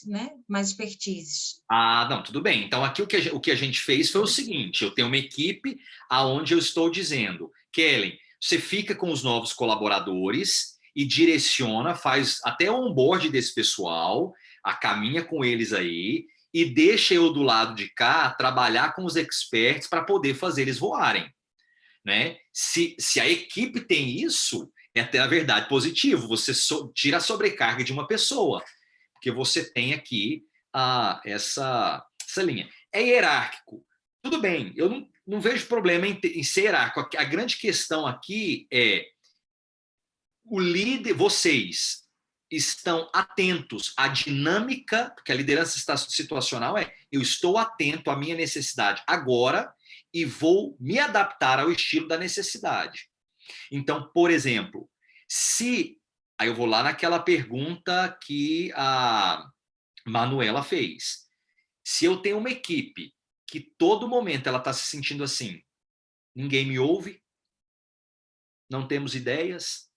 né? Mais expertise. Não, tudo bem. Então, aqui o que a gente fez foi o seguinte: eu tenho uma equipe aonde eu estou dizendo, Kellen, você fica com os novos colaboradores e direciona, faz até o onboard desse pessoal, caminha com eles aí e deixa eu do lado de cá trabalhar com os experts para poder fazer eles voarem. Né? Se a equipe tem isso, é até na verdade positivo, você tira a sobrecarga de uma pessoa, porque você tem aqui essa linha. É hierárquico. Tudo bem, eu não vejo problema em ser hierárquico. A grande questão aqui é o líder, vocês estão atentos à dinâmica, porque a liderança situacional eu estou atento à minha necessidade agora e vou me adaptar ao estilo da necessidade. Então, por exemplo, se... Aí eu vou lá naquela pergunta que a Manuela fez. Se eu tenho uma equipe que todo momento ela está se sentindo assim, ninguém me ouve, não temos ideias,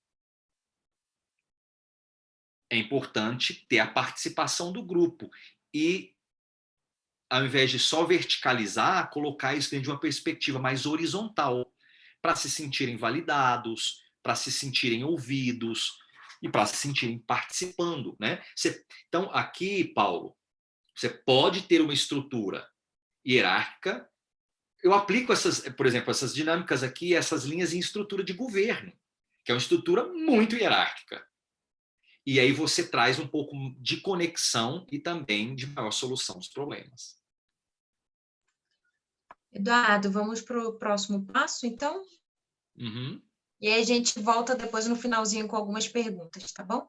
é importante ter a participação do grupo e, ao invés de só verticalizar, colocar isso dentro de uma perspectiva mais horizontal, para se sentirem validados, para se sentirem ouvidos e para se sentirem participando, né? Então, aqui, Paulo, você pode ter uma estrutura hierárquica. Eu aplico essas, por exemplo, essas dinâmicas aqui, essas linhas em estrutura de governo, que é uma estrutura muito hierárquica. E aí você traz um pouco de conexão e também de maior solução dos problemas. Eduardo, vamos para o próximo passo, então? Uhum. E aí a gente volta depois no finalzinho com algumas perguntas, tá bom?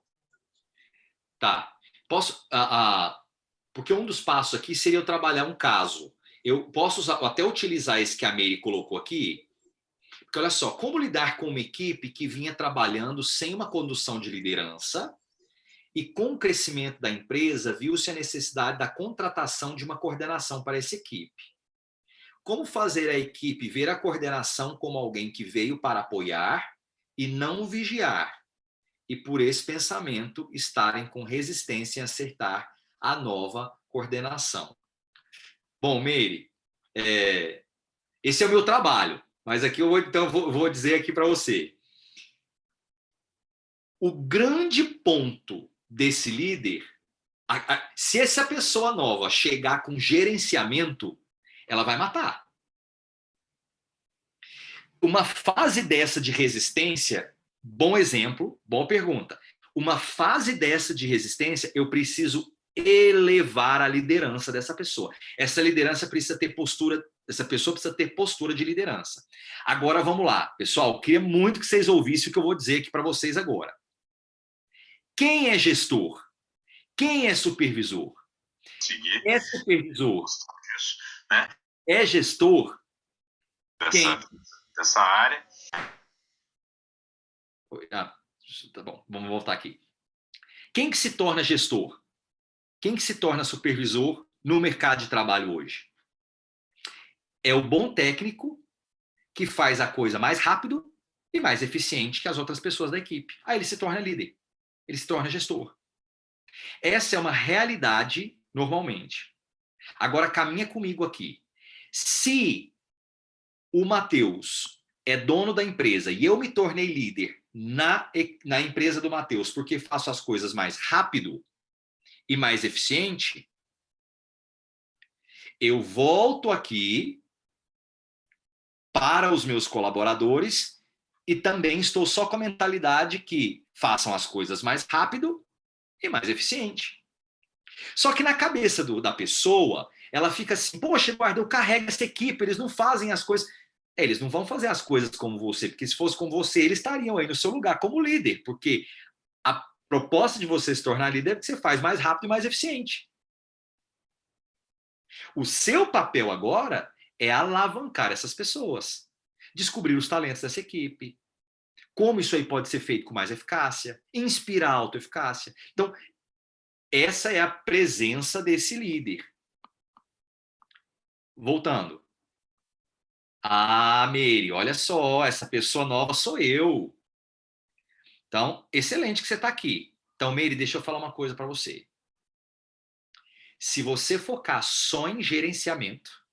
Tá. Posso... porque um dos passos aqui seria eu trabalhar um caso. Eu posso até utilizar esse que a Meire colocou aqui, porque olha só, como lidar com uma equipe que vinha trabalhando sem uma condução de liderança e com o crescimento da empresa viu-se a necessidade da contratação de uma coordenação para essa equipe. Como fazer a equipe ver a coordenação como alguém que veio para apoiar e não vigiar, e por esse pensamento estarem com resistência em acertar a nova coordenação? Bom, Meire, esse é o meu trabalho, mas aqui então vou dizer aqui para você. O grande ponto desse líder, se essa pessoa nova chegar com gerenciamento, ela vai matar. Uma fase dessa de resistência, bom exemplo, boa pergunta. Uma fase dessa de resistência, eu preciso elevar a liderança dessa pessoa. Essa liderança precisa ter postura, essa pessoa precisa ter postura de liderança. Agora vamos lá, pessoal, eu queria muito que vocês ouvissem o que eu vou dizer aqui para vocês agora. Quem é gestor? Quem é supervisor? É supervisor? É gestor? Dessa área. Tá bom, vamos voltar aqui. Quem que se torna gestor? Quem que se torna supervisor no mercado de trabalho hoje? É o bom técnico que faz a coisa mais rápido e mais eficiente que as outras pessoas da equipe. Aí ele se torna líder, ele se torna gestor. Essa é uma realidade normalmente. Agora caminha comigo aqui. Se o Matheus é dono da empresa e eu me tornei líder na empresa do Matheus porque faço as coisas mais rápido e mais eficiente, eu volto aqui para os meus colaboradores e também estou só com a mentalidade que façam as coisas mais rápido e mais eficiente. Só que na cabeça da pessoa, ela fica assim, poxa, Eduardo, eu carrego essa equipe, eles não fazem as coisas... Eles não vão fazer as coisas como você, porque se fosse como você, eles estariam aí no seu lugar como líder, porque a proposta de você se tornar líder é que você faz mais rápido e mais eficiente. O seu papel agora é alavancar essas pessoas, descobrir os talentos dessa equipe, como isso aí pode ser feito com mais eficácia, inspirar autoeficácia. Então, essa é a presença desse líder. Voltando. Ah, Meire, olha só, essa pessoa nova sou eu. Então, excelente que você está aqui. Então, Meire, deixa eu falar uma coisa para você. Se você focar só em gerenciamento,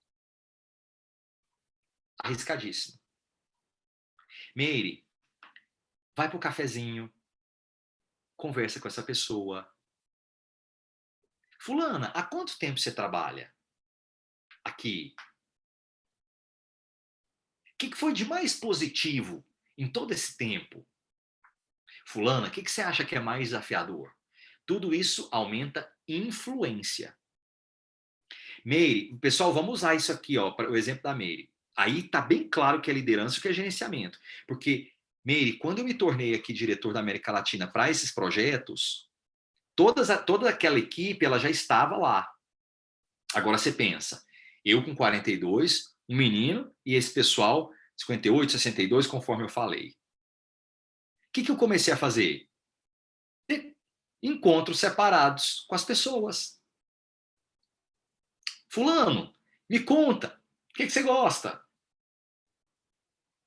arriscadíssimo. Meire, vai para o cafezinho, conversa com essa pessoa. Fulana, há quanto tempo você trabalha aqui? O que foi de mais positivo em todo esse tempo? Fulana, o que você acha que é mais desafiador? Tudo isso aumenta influência. Meire, pessoal, vamos usar isso aqui, ó, para o exemplo da Meire. Aí está bem claro que é liderança e que é gerenciamento. Porque, Meire, quando eu me tornei aqui diretor da América Latina para esses projetos, toda aquela equipe ela já estava lá. Agora você pensa, eu com 42, um menino, e esse pessoal, 58, 62, conforme eu falei. O que eu comecei a fazer? Encontros separados com as pessoas. Fulano, me conta, o que você gosta?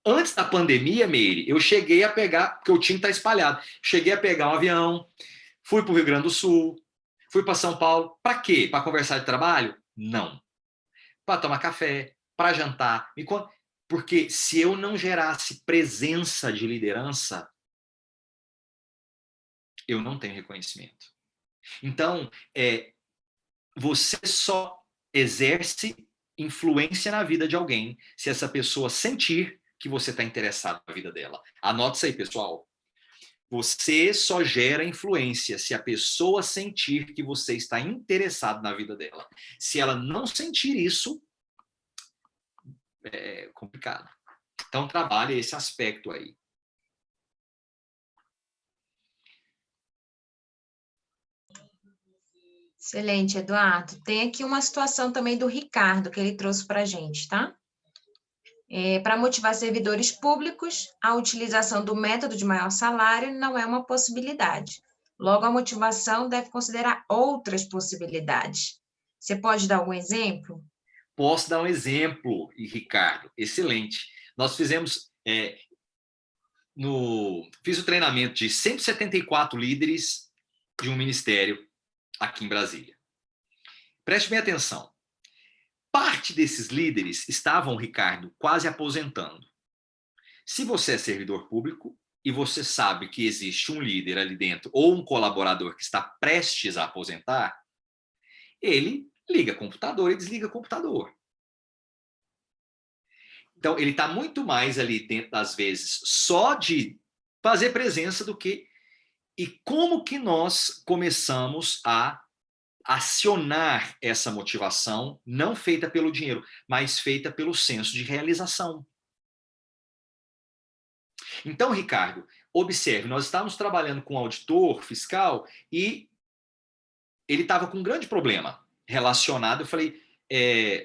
Antes da pandemia, Meire, eu cheguei a pegar, porque o time está espalhado, cheguei a pegar um avião, fui para o Rio Grande do Sul, fui para São Paulo. Para quê? Para conversar de trabalho? Não. Para tomar café, para jantar. Porque se eu não gerasse presença de liderança, eu não tenho reconhecimento. Então, você só exerce influência na vida de alguém se essa pessoa sentir que você está interessado na vida dela. Anote isso aí, pessoal. Você só gera influência se a pessoa sentir que você está interessado na vida dela. Se ela não sentir isso, é complicado. Então, trabalhe esse aspecto aí. Excelente, Eduardo. Tem aqui uma situação também do Ricardo, que ele trouxe para a gente, tá? Para motivar servidores públicos, a utilização do método de maior salário não é uma possibilidade. Logo, a motivação deve considerar outras possibilidades. Você pode dar algum exemplo? Posso dar um exemplo, Ricardo? Excelente. Nós fizemos, fiz o treinamento de 174 líderes de um ministério aqui em Brasília. Preste bem atenção. Parte desses líderes estavam, Ricardo, quase aposentando. Se você é servidor público e você sabe que existe um líder ali dentro ou um colaborador que está prestes a aposentar, ele liga computador e desliga computador. Então, ele está muito mais ali dentro, às vezes, só de fazer presença do que... E como que nós começamos a acionar essa motivação, não feita pelo dinheiro, mas feita pelo senso de realização? Então, Ricardo, observe, nós estávamos trabalhando com um auditor fiscal e ele estava com um grande problema relacionado. Eu falei,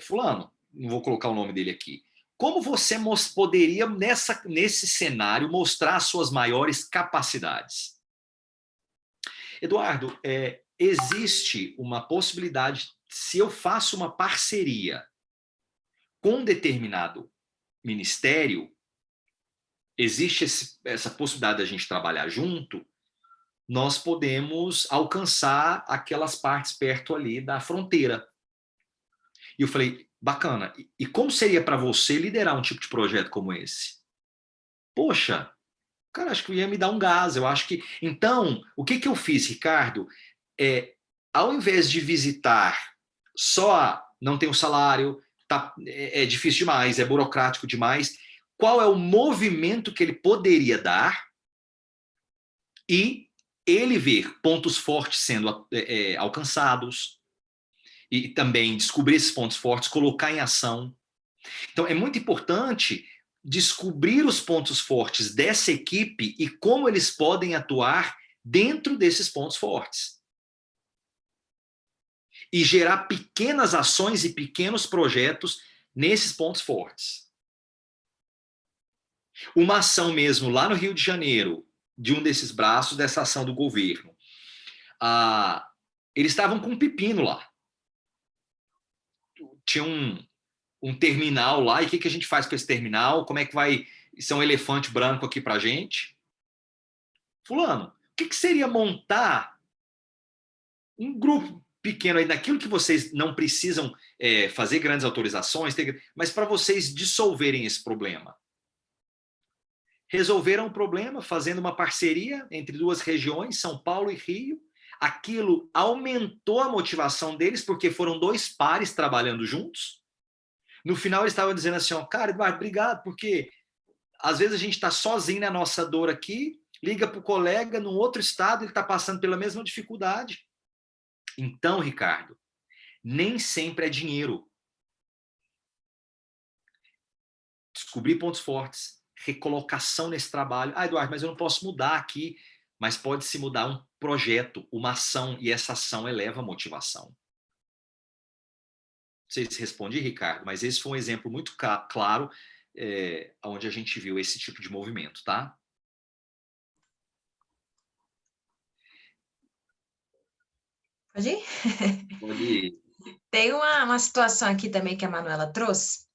fulano, não vou colocar o nome dele aqui, como você poderia, nesse cenário, mostrar suas maiores capacidades? Eduardo, existe uma possibilidade, se eu faço uma parceria com um determinado ministério, existe essa possibilidade da gente trabalhar junto, nós podemos alcançar aquelas partes perto ali da fronteira. E eu falei, bacana, e como seria para você liderar um tipo de projeto como esse? Poxa, cara, acho que ia me dar um gás, eu acho que... Então, o que eu fiz, Ricardo? Ao invés de visitar só, não tem um salário, é difícil demais, é burocrático demais, qual é o movimento que ele poderia dar e ele ver pontos fortes sendo alcançados e também descobrir esses pontos fortes, colocar em ação. Então, é muito importante descobrir os pontos fortes dessa equipe e como eles podem atuar dentro desses pontos fortes. E gerar pequenas ações e pequenos projetos nesses pontos fortes. Uma ação mesmo lá no Rio de Janeiro, de um desses braços dessa ação do governo. Eles estavam com um pepino lá. Tinha um terminal lá, e o que a gente faz com esse terminal? Como é que vai ser um elefante branco aqui pra gente? Fulano, o que seria montar um grupo pequeno aí naquilo que vocês não precisam fazer grandes autorizações, mas para vocês dissolverem esse problema? Resolveram o problema fazendo uma parceria entre duas regiões, São Paulo e Rio. Aquilo aumentou a motivação deles, porque foram dois pares trabalhando juntos. No final, eles estavam dizendo assim, cara, Eduardo, obrigado, porque às vezes a gente está sozinho na nossa dor aqui, liga para o colega num outro estado, ele está passando pela mesma dificuldade. Então, Ricardo, nem sempre é dinheiro. Descobrir pontos fortes, recolocação nesse trabalho. Eduardo, mas eu não posso mudar aqui. Mas pode-se mudar um projeto, uma ação, e essa ação eleva a motivação. sei se respondi, Ricardo, mas esse foi um exemplo muito claro onde a gente viu esse tipo de movimento, tá? Pode ir? Pode ir. Tem uma situação aqui também que a Manuela trouxe,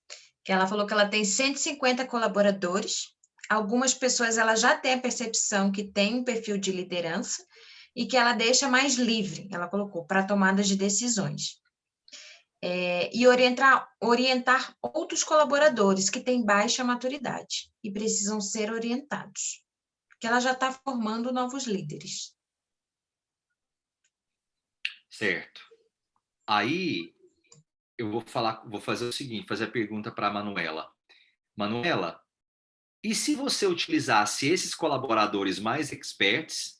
que ela falou que ela tem 150 colaboradores. Algumas pessoas ela já tem a percepção que tem um perfil de liderança e que ela deixa mais livre, ela colocou, para tomadas de decisões. E orientar outros colaboradores que têm baixa maturidade e precisam ser orientados, porque ela já está formando novos líderes. Certo. Aí eu vou fazer o seguinte, fazer a pergunta para a Manuela. Manuela, e se você utilizasse esses colaboradores mais experts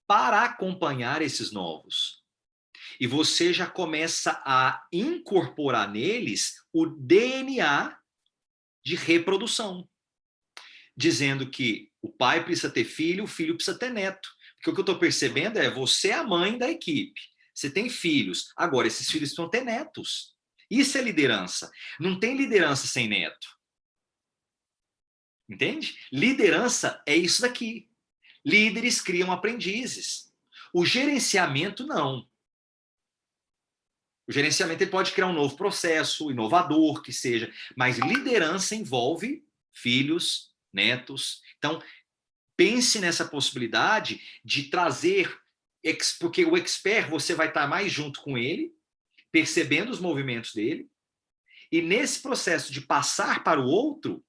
para acompanhar esses novos? E você já começa a incorporar neles o DNA de reprodução, dizendo que o pai precisa ter filho, o filho precisa ter neto. Porque o que eu estou percebendo é você é a mãe da equipe. Você tem filhos. Agora, esses filhos precisam ter netos. Isso é liderança. Não tem liderança sem neto. Entende? Liderança é isso daqui. Líderes criam aprendizes. O gerenciamento, não. O gerenciamento ele pode criar um novo processo, inovador, que seja, mas liderança envolve filhos, netos. Então, pense nessa possibilidade de trazer, porque o expert você vai estar mais junto com ele, percebendo os movimentos dele, e nesse processo de passar para o outro,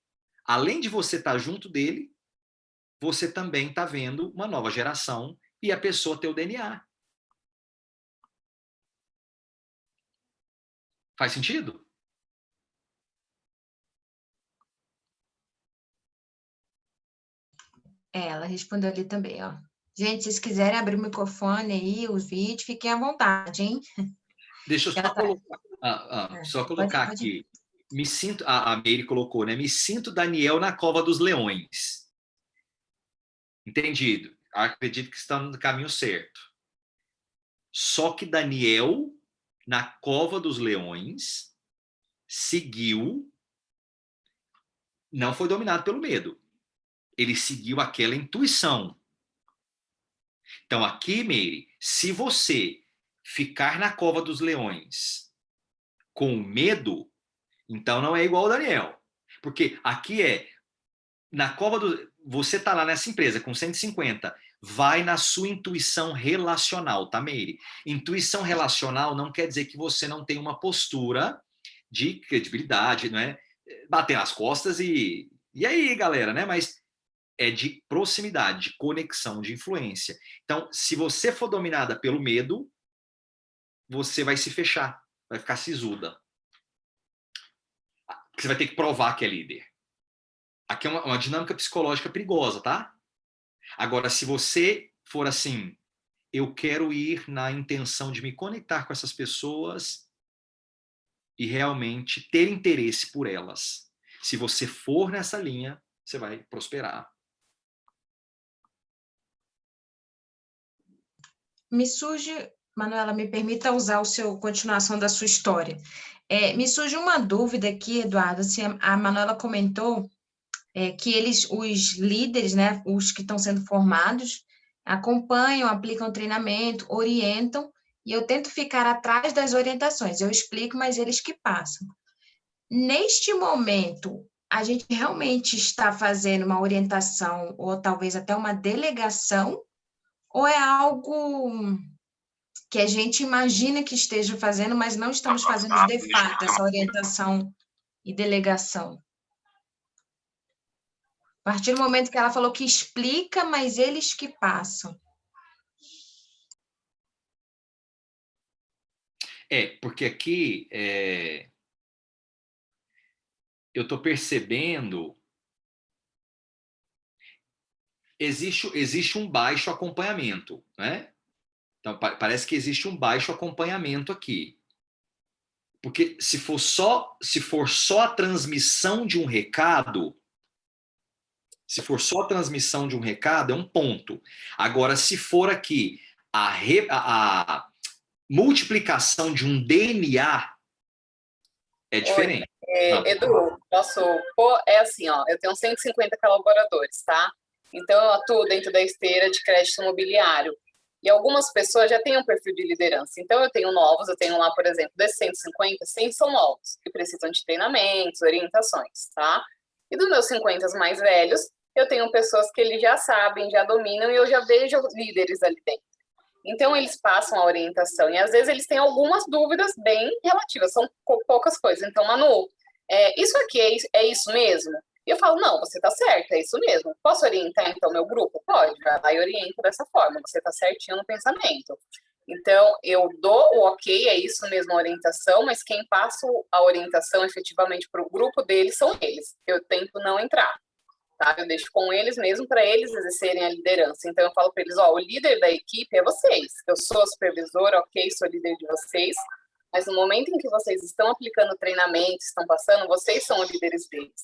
além de você estar junto dele, você também está vendo uma nova geração e a pessoa ter o DNA. Faz sentido? Ela respondeu ali também, ó. Gente, se vocês quiserem abrir o microfone aí, os vídeos, fiquem à vontade, hein? Deixa eu só colocar, só colocar Pode ir. aqui. Me sinto, a Meire colocou, né? Me sinto Daniel na cova dos leões. Entendido. Acredito que estamos no caminho certo. Só que Daniel, na cova dos leões, seguiu, não foi dominado pelo medo. Ele seguiu aquela intuição. Então, aqui, Meire, se você ficar na cova dos leões com medo, então não é igual ao Daniel. Porque aqui na cova do. Você está lá nessa empresa com 150, vai na sua intuição relacional, tá, Meire? Intuição relacional não quer dizer que você não tem uma postura de credibilidade, não é? Bater nas costas e aí, galera, né? Mas é de proximidade, de conexão, de influência. Então, se você for dominada pelo medo, você vai se fechar, vai ficar sisuda. Você vai ter que provar que é líder. Aqui é uma dinâmica psicológica perigosa, tá? Agora, se você for assim, eu quero ir na intenção de me conectar com essas pessoas e realmente ter interesse por elas. Se você for nessa linha, você vai prosperar. Me surge, Manuela, me permita usar continuação da sua história. Me surge uma dúvida aqui, Eduardo, se a Manuela comentou que os líderes, né, os que estão sendo formados, acompanham, aplicam treinamento, orientam, e eu tento ficar atrás das orientações. Eu explico, mas eles que passam. Neste momento, a gente realmente está fazendo uma orientação, ou talvez até uma delegação, ou é algo que a gente imagina que esteja fazendo, mas não estamos fazendo de fato essa orientação e delegação? A partir do momento que ela falou que explica, mas eles que passam. Porque aqui eu estou percebendo existe um baixo acompanhamento, né? Então parece que existe um baixo acompanhamento aqui. Porque se for só a transmissão de um recado, se for só a transmissão de um recado, é um ponto. Agora, se for aqui a multiplicação de um DNA, É Oi, diferente. Ah, Edu, posso pôr? É assim, ó, eu tenho 150 colaboradores, tá? Então, eu atuo dentro da esteira de crédito imobiliário. E algumas pessoas já têm um perfil de liderança. Então, eu tenho novos, eu tenho lá, por exemplo, desses 150, 100 são novos, que precisam de treinamentos, orientações, tá? E dos meus 50 mais velhos, eu tenho pessoas que eles já sabem, já dominam, e eu já vejo líderes ali dentro. Então, eles passam a orientação. E, às vezes, eles têm algumas dúvidas bem relativas, são poucas coisas. Então, Manu, isso aqui é isso mesmo? E eu falo, não, você está certo, é isso mesmo. Posso orientar, então, meu grupo? Pode, vai lá e oriento dessa forma, você está certinho no pensamento. Então, eu dou o ok, é isso mesmo a orientação, mas quem passa a orientação efetivamente para o grupo deles são eles. Eu tento não entrar. Tá? Eu deixo com eles mesmo para eles exercerem a liderança. Então eu falo para eles, ó, o líder da equipe é vocês. Eu sou a supervisora, ok, sou líder de vocês, mas no momento em que vocês estão aplicando treinamento, estão passando, vocês são os líderes deles.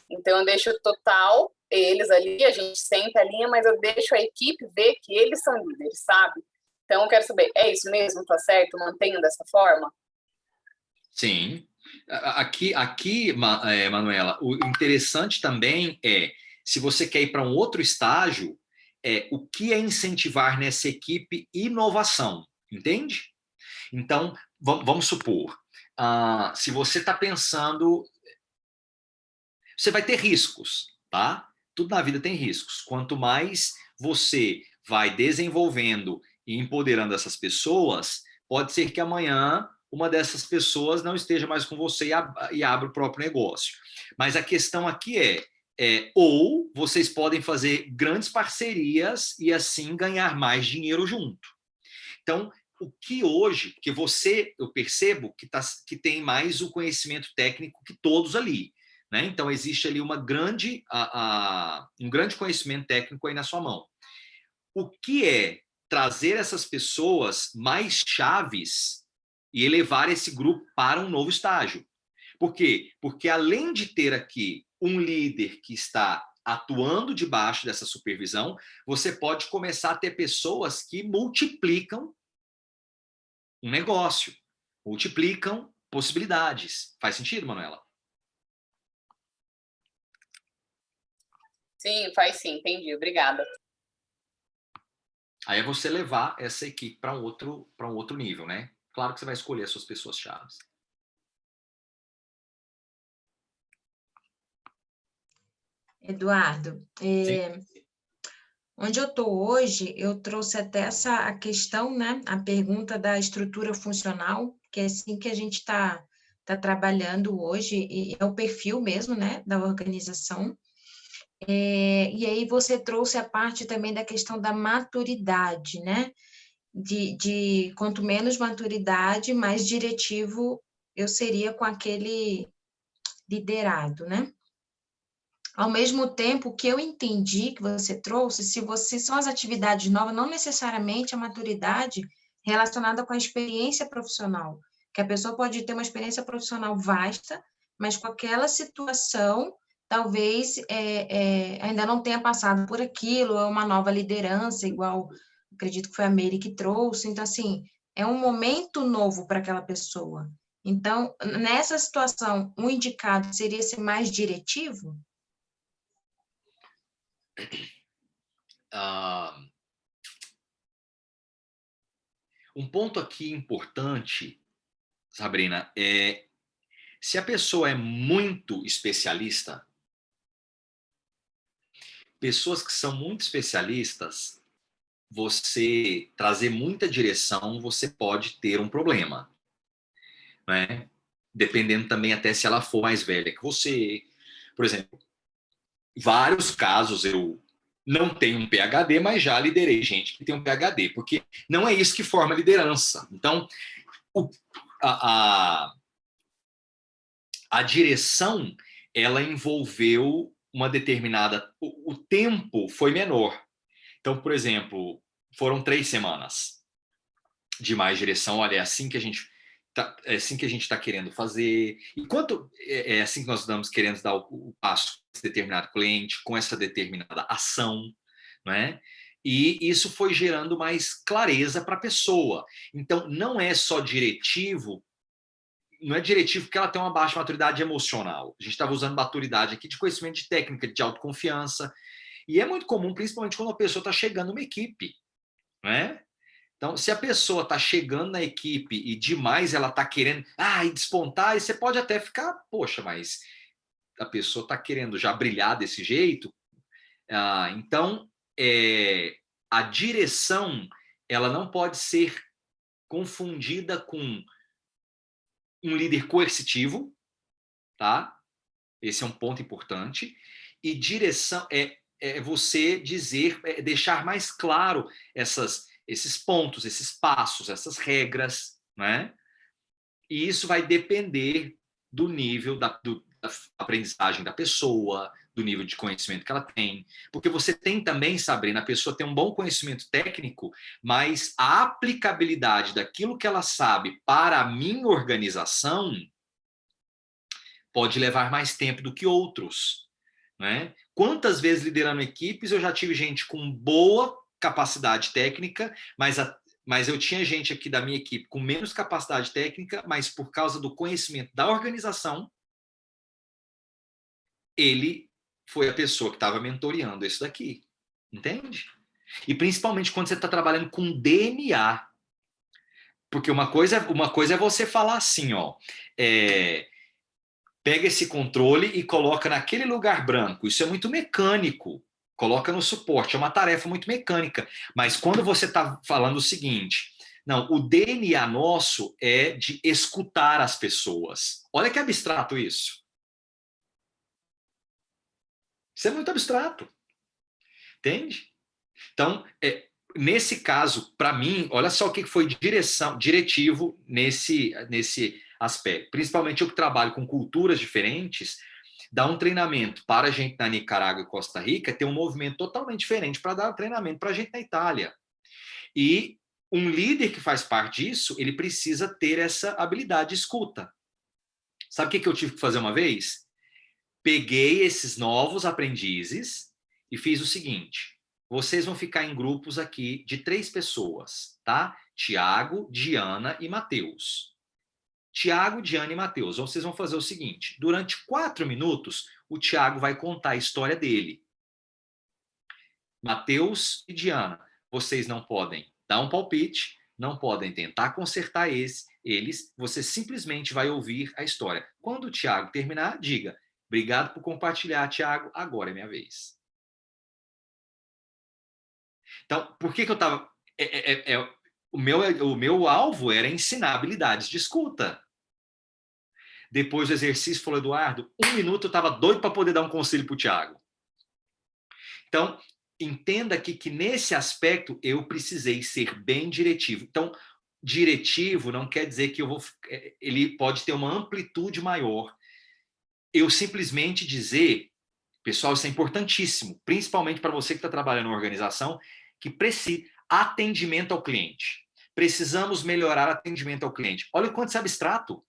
Então eu deixo total eles ali, a gente senta a linha, mas eu deixo a equipe ver que eles são líderes, sabe? Então eu quero saber, é isso mesmo, tá certo? Mantenho dessa forma? sim. Aqui, Manuela, o interessante também é, se você quer ir para um outro estágio, o que é incentivar nessa equipe inovação, entende? Então, vamos supor, se você está pensando, você vai ter riscos, tá? Tudo na vida tem riscos. Quanto mais você vai desenvolvendo e empoderando essas pessoas, pode ser que amanhã uma dessas pessoas não esteja mais com você e abra o próprio negócio. Mas a questão aqui ou vocês podem fazer grandes parcerias e assim ganhar mais dinheiro junto. Então, o que hoje, que você, eu percebo que tem mais o conhecimento técnico que todos ali. Né? Então, existe ali um grande conhecimento técnico aí na sua mão. O que é trazer essas pessoas mais chaves e elevar esse grupo para um novo estágio? Por quê? Porque além de ter aqui um líder que está atuando debaixo dessa supervisão, você pode começar a ter pessoas que multiplicam um negócio, multiplicam possibilidades. Faz sentido, Manuela? Sim, faz sim, entendi, obrigada. Aí é você levar essa equipe para um outro nível, né? Claro que você vai escolher as suas pessoas-chave. Eduardo, onde eu estou hoje, eu trouxe até a questão, né? A pergunta da estrutura funcional, que é assim que a gente tá trabalhando hoje, e é o perfil mesmo, né? Da organização. E aí você trouxe a parte também da questão da maturidade, né? De quanto menos maturidade, mais diretivo eu seria com aquele liderado, né? Ao mesmo tempo, o que eu entendi que você trouxe, se são as atividades novas, não necessariamente a maturidade relacionada com a experiência profissional, que a pessoa pode ter uma experiência profissional vasta, mas com aquela situação, talvez ainda não tenha passado por aquilo, é uma nova liderança, igual acredito que foi a Meire que trouxe. Então, assim, é um momento novo para aquela pessoa. Então, nessa situação, o indicado seria ser mais diretivo? Um ponto aqui importante, Sabrina, se a pessoa é muito especialista, pessoas que são muito especialistas, você trazer muita direção, você pode ter um problema, né? Dependendo também até se ela for mais velha que você. Por exemplo, vários casos eu não tenho um PhD, mas já liderei gente que tem um PhD, porque não é isso que forma liderança. Então, a, a, a direção, ela envolveu uma determinada... O tempo foi menor. Então, por exemplo, foram 3 semanas de mais direção. Olha, é assim que a gente está querendo fazer. Enquanto é assim que nós estamos querendo dar o passo com esse determinado cliente, com essa determinada ação, né? E isso foi gerando mais clareza para a pessoa. Então, não é só diretivo não é diretivo porque ela tem uma baixa maturidade emocional. A gente estava usando maturidade aqui de conhecimento de técnica, de autoconfiança. E é muito comum, principalmente quando a pessoa está chegando numa equipe, né? Então, se a pessoa está chegando na equipe e demais ela está querendo e despontar, aí você pode até ficar, poxa, mas a pessoa está querendo já brilhar desse jeito. Então, a direção ela não pode ser confundida com um líder coercitivo, tá? Esse é um ponto importante. E direção é você dizer, deixar mais claro esses pontos, esses passos, essas regras, né? E isso vai depender do nível da aprendizagem da pessoa, do nível de conhecimento que ela tem. Porque você tem também, Sabrina, a pessoa tem um bom conhecimento técnico, mas a aplicabilidade daquilo que ela sabe para a minha organização pode levar mais tempo do que outros, né? Quantas vezes liderando equipes eu já tive gente com boa capacidade técnica, mas eu tinha gente aqui da minha equipe com menos capacidade técnica, mas por causa do conhecimento da organização, ele foi a pessoa que estava mentoreando isso daqui, entende? E principalmente quando você está trabalhando com DNA, porque uma coisa é você falar assim, ó, pega esse controle e coloca naquele lugar branco. Isso é muito mecânico. Coloca no suporte, é uma tarefa muito mecânica. Mas quando você está falando o seguinte, não, o DNA nosso é de escutar as pessoas. Olha que abstrato isso. Isso é muito abstrato. Entende? Então, nesse caso, para mim, olha só o que foi diretivo nesse aspecto. Principalmente eu que trabalho com culturas diferentes, dar um treinamento para a gente na Nicarágua e Costa Rica, ter um movimento totalmente diferente para dar um treinamento para a gente na Itália. E um líder que faz parte disso, ele precisa ter essa habilidade de escuta. Sabe o que eu tive que fazer uma vez? Peguei esses novos aprendizes e fiz o seguinte: vocês vão ficar em grupos aqui de 3 pessoas, tá? Tiago, Diana e Matheus. Tiago, Diana e Matheus. Vocês vão fazer o seguinte: durante 4 minutos, o Tiago vai contar a história dele. Matheus e Diana, vocês não podem dar um palpite, não podem tentar consertar eles, você simplesmente vai ouvir a história. Quando o Tiago terminar, diga: obrigado por compartilhar, Tiago, agora é minha vez. Então, por que eu estava... o meu alvo era ensinar habilidades de escuta. Depois do exercício, falou: Eduardo, 1 minuto eu estava doido para poder dar um conselho para o Tiago. Então, entenda aqui que nesse aspecto eu precisei ser bem diretivo. Então, diretivo não quer dizer que ele pode ter uma amplitude maior. Eu simplesmente dizer, pessoal, isso é importantíssimo, principalmente para você que está trabalhando em uma organização, que precisa atendimento ao cliente. Precisamos melhorar atendimento ao cliente. Olha o quanto isso é abstrato.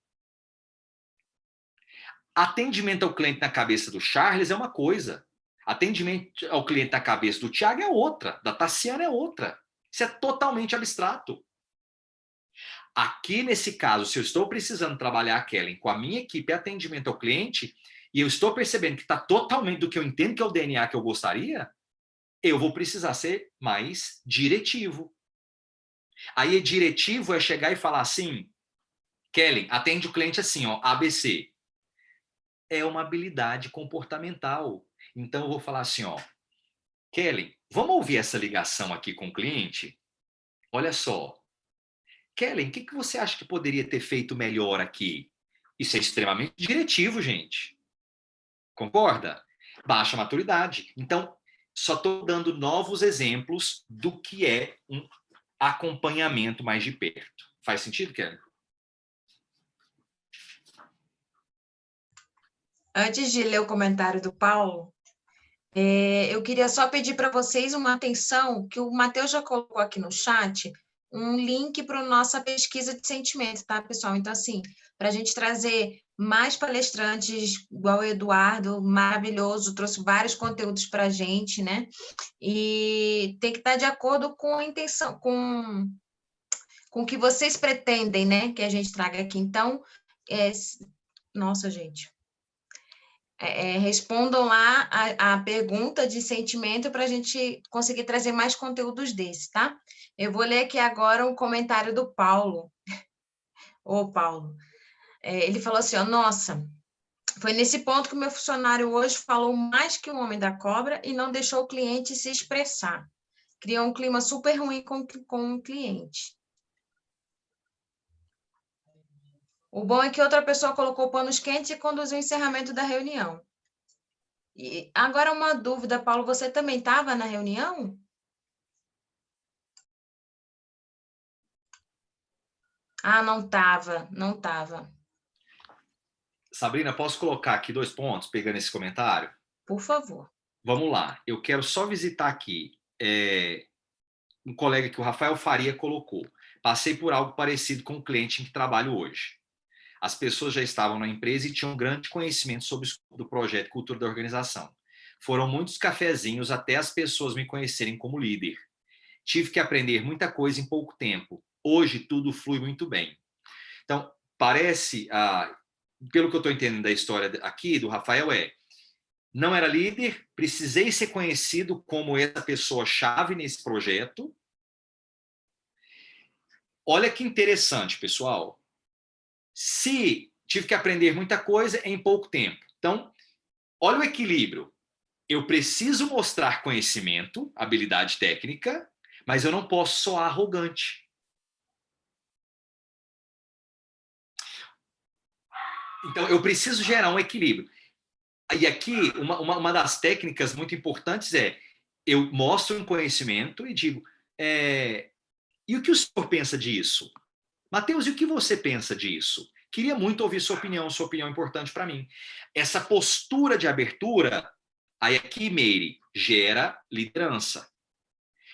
Atendimento ao cliente na cabeça do Charles é uma coisa. Atendimento ao cliente na cabeça do Tiago é outra. Da Tassiana é outra. Isso é totalmente abstrato. Aqui, nesse caso, se eu estou precisando trabalhar, Kellen, com a minha equipe atendimento ao cliente, e eu estou percebendo que está totalmente do que eu entendo que é o DNA que eu gostaria, eu vou precisar ser mais diretivo. Aí, diretivo é chegar e falar assim: Kellen, atende o cliente assim, ó, ABC. É uma habilidade comportamental. Então, eu vou falar assim, ó: Kellen, vamos ouvir essa ligação aqui com o cliente? Olha só. Kellen, o que você acha que poderia ter feito melhor aqui? Isso é extremamente diretivo, gente. Concorda? Baixa maturidade. Então, só estou dando novos exemplos do que é um acompanhamento mais de perto. Faz sentido, Kellen? Antes de ler o comentário do Paulo, eu queria só pedir para vocês uma atenção, que o Matheus já colocou aqui no chat, um link para a nossa pesquisa de sentimento, tá, pessoal? Então, assim, para a gente trazer mais palestrantes, igual o Eduardo, maravilhoso, trouxe vários conteúdos para a gente, né? E tem que estar de acordo com a intenção, com o que vocês pretendem, né, que a gente traga aqui. Então, Nossa, gente. Respondam lá a pergunta de sentimento para a gente conseguir trazer mais conteúdos desses, tá? Eu vou ler aqui agora um comentário do Paulo. Ô, Paulo. Ele falou assim, ó, nossa, foi nesse ponto que o meu funcionário hoje falou mais que o homem da cobra e não deixou o cliente se expressar. Criou um clima super ruim com o cliente. O bom é que outra pessoa colocou panos quentes e conduziu o encerramento da reunião. E agora uma dúvida, Paulo, você também estava na reunião? Ah, não estava, não estava. Sabrina, posso colocar aqui 2 pontos, pegando esse comentário? Por favor. Vamos lá. Eu quero só visitar aqui um colega que o Rafael Faria colocou. Passei por algo parecido com o cliente em que trabalho hoje. As pessoas já estavam na empresa e tinham grande conhecimento sobre o escopo do projeto e cultura da organização. Foram muitos cafezinhos até as pessoas me conhecerem como líder. Tive que aprender muita coisa em pouco tempo. Hoje tudo flui muito bem. Então, parece, pelo que eu estou entendendo da história aqui do Rafael, não era líder, precisei ser conhecido como essa pessoa-chave nesse projeto. Olha que interessante, pessoal. Se tive que aprender muita coisa em pouco tempo. Então, olha o equilíbrio. Eu preciso mostrar conhecimento, habilidade técnica, mas eu não posso soar arrogante. Então, eu preciso gerar um equilíbrio. E aqui, uma das técnicas muito importantes eu mostro um conhecimento e digo, e o que o senhor pensa disso? Mateus, e o que você pensa disso? Queria muito ouvir sua opinião é importante para mim. Essa postura de abertura, aí aqui, Meire, gera liderança.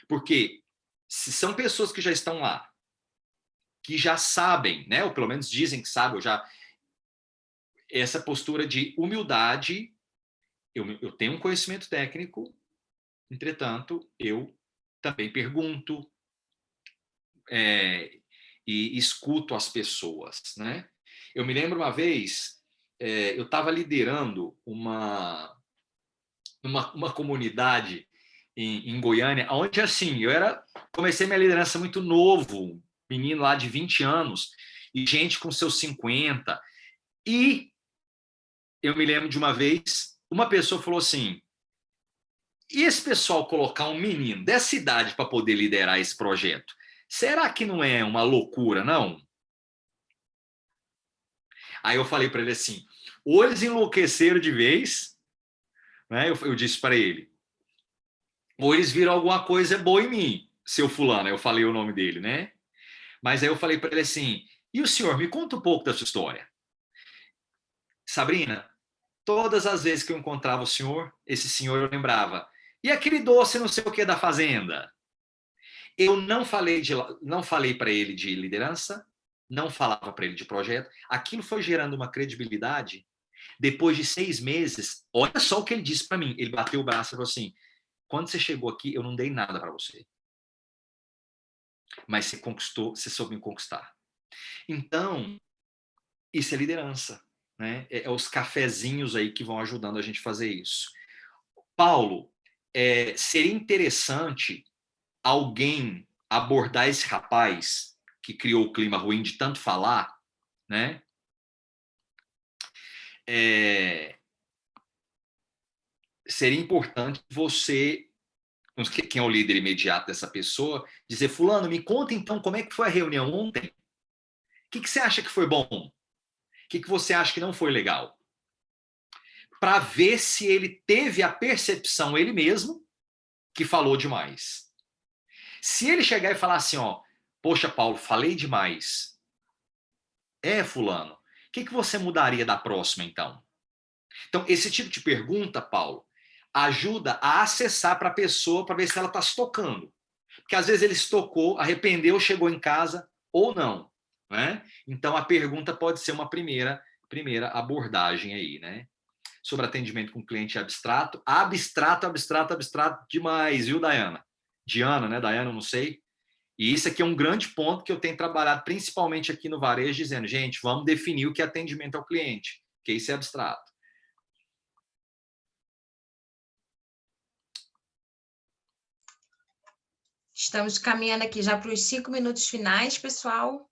Porque se são pessoas que já estão lá, que já sabem, né, ou pelo menos dizem que sabem, essa postura de humildade, eu tenho um conhecimento técnico, entretanto, eu também pergunto e escuto as pessoas, né? Eu me lembro uma vez, eu estava liderando uma comunidade em Goiânia, onde assim, comecei minha liderança muito novo, menino lá de 20 anos, e gente com seus 50. E eu me lembro de uma vez, uma pessoa falou assim, e esse pessoal colocar um menino dessa idade para poder liderar esse projeto, será que não é uma loucura, não? Aí eu falei para ele assim, ou eles enlouqueceram de vez, né? Eu disse para ele, ou eles viram alguma coisa boa em mim, seu fulano, eu falei o nome dele, né? Mas aí eu falei para ele assim, e o senhor, me conta um pouco da sua história. Sabrina, todas as vezes que eu encontrava o senhor, esse senhor eu lembrava, e aquele doce não sei o que da fazenda? Eu não falei para ele de liderança, não falava para ele de projeto, aquilo foi gerando uma credibilidade. Depois de 6 meses, olha só o que ele disse para mim, ele bateu o braço e falou assim, quando você chegou aqui, eu não dei nada para você. Mas você conquistou, você soube me conquistar. Então, isso é liderança, né? Os cafezinhos aí que vão ajudando a gente a fazer isso. Paulo, seria interessante alguém abordar esse rapaz que criou o clima ruim de tanto falar, né? Seria importante você, quem é o líder imediato dessa pessoa, dizer, fulano, me conta então como é que foi a reunião ontem? O que você acha que foi bom? O que você acha que não foi legal? Para ver se ele teve a percepção, ele mesmo, que falou demais. Se ele chegar e falar assim, ó, poxa, Paulo, falei demais. Fulano, o que você mudaria da próxima, então? Então, esse tipo de pergunta, Paulo, ajuda a acessar para a pessoa para ver se ela está se tocando. Porque às vezes ele se tocou, arrependeu, chegou em casa ou não. Né? Então, a pergunta pode ser uma primeira abordagem aí, né? Sobre atendimento com cliente abstrato. Abstrato demais, viu, Dayana? Diana, né? Dayana, não sei. E isso aqui é um grande ponto que eu tenho trabalhado principalmente aqui no varejo, dizendo, gente, vamos definir o que é atendimento ao cliente, porque isso é abstrato. Estamos caminhando aqui já para os 5 minutos finais, pessoal.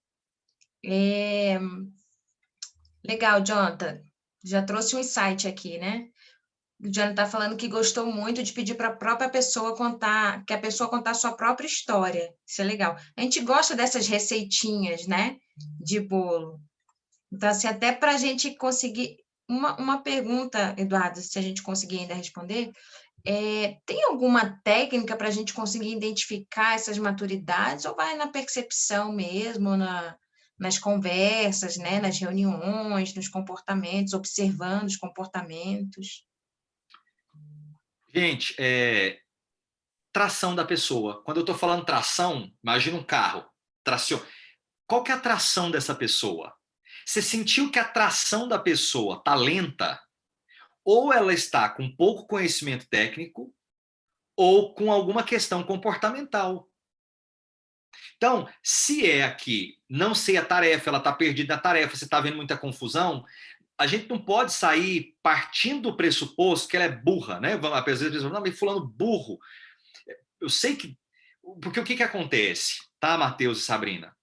Legal, Jonathan. Já trouxe um insight aqui, né? O Jonathan está falando que gostou muito de pedir para a própria pessoa contar, que a pessoa contar a sua própria história. Isso é legal. A gente gosta dessas receitinhas, né? De bolo. Então, assim, até para a gente conseguir... Uma pergunta, Eduardo, se a gente conseguir ainda responder, tem alguma técnica para a gente conseguir identificar essas maturidades ou vai na percepção mesmo, nas conversas, né? Nas reuniões, nos comportamentos, observando os comportamentos? Gente, tração da pessoa. Quando eu estou falando tração, imagina um carro. Traciona. Qual que é a tração dessa pessoa? Você sentiu que a tração da pessoa está lenta? Ou ela está com pouco conhecimento técnico, ou com alguma questão comportamental. Então, se é aqui, não sei a tarefa, ela está perdida na tarefa, você está vendo muita confusão, a gente não pode sair partindo do pressuposto que ela é burra, né? Às vezes, não, mas fulano burro. Eu sei que... Porque o que acontece, tá, Matheus e Sabrina?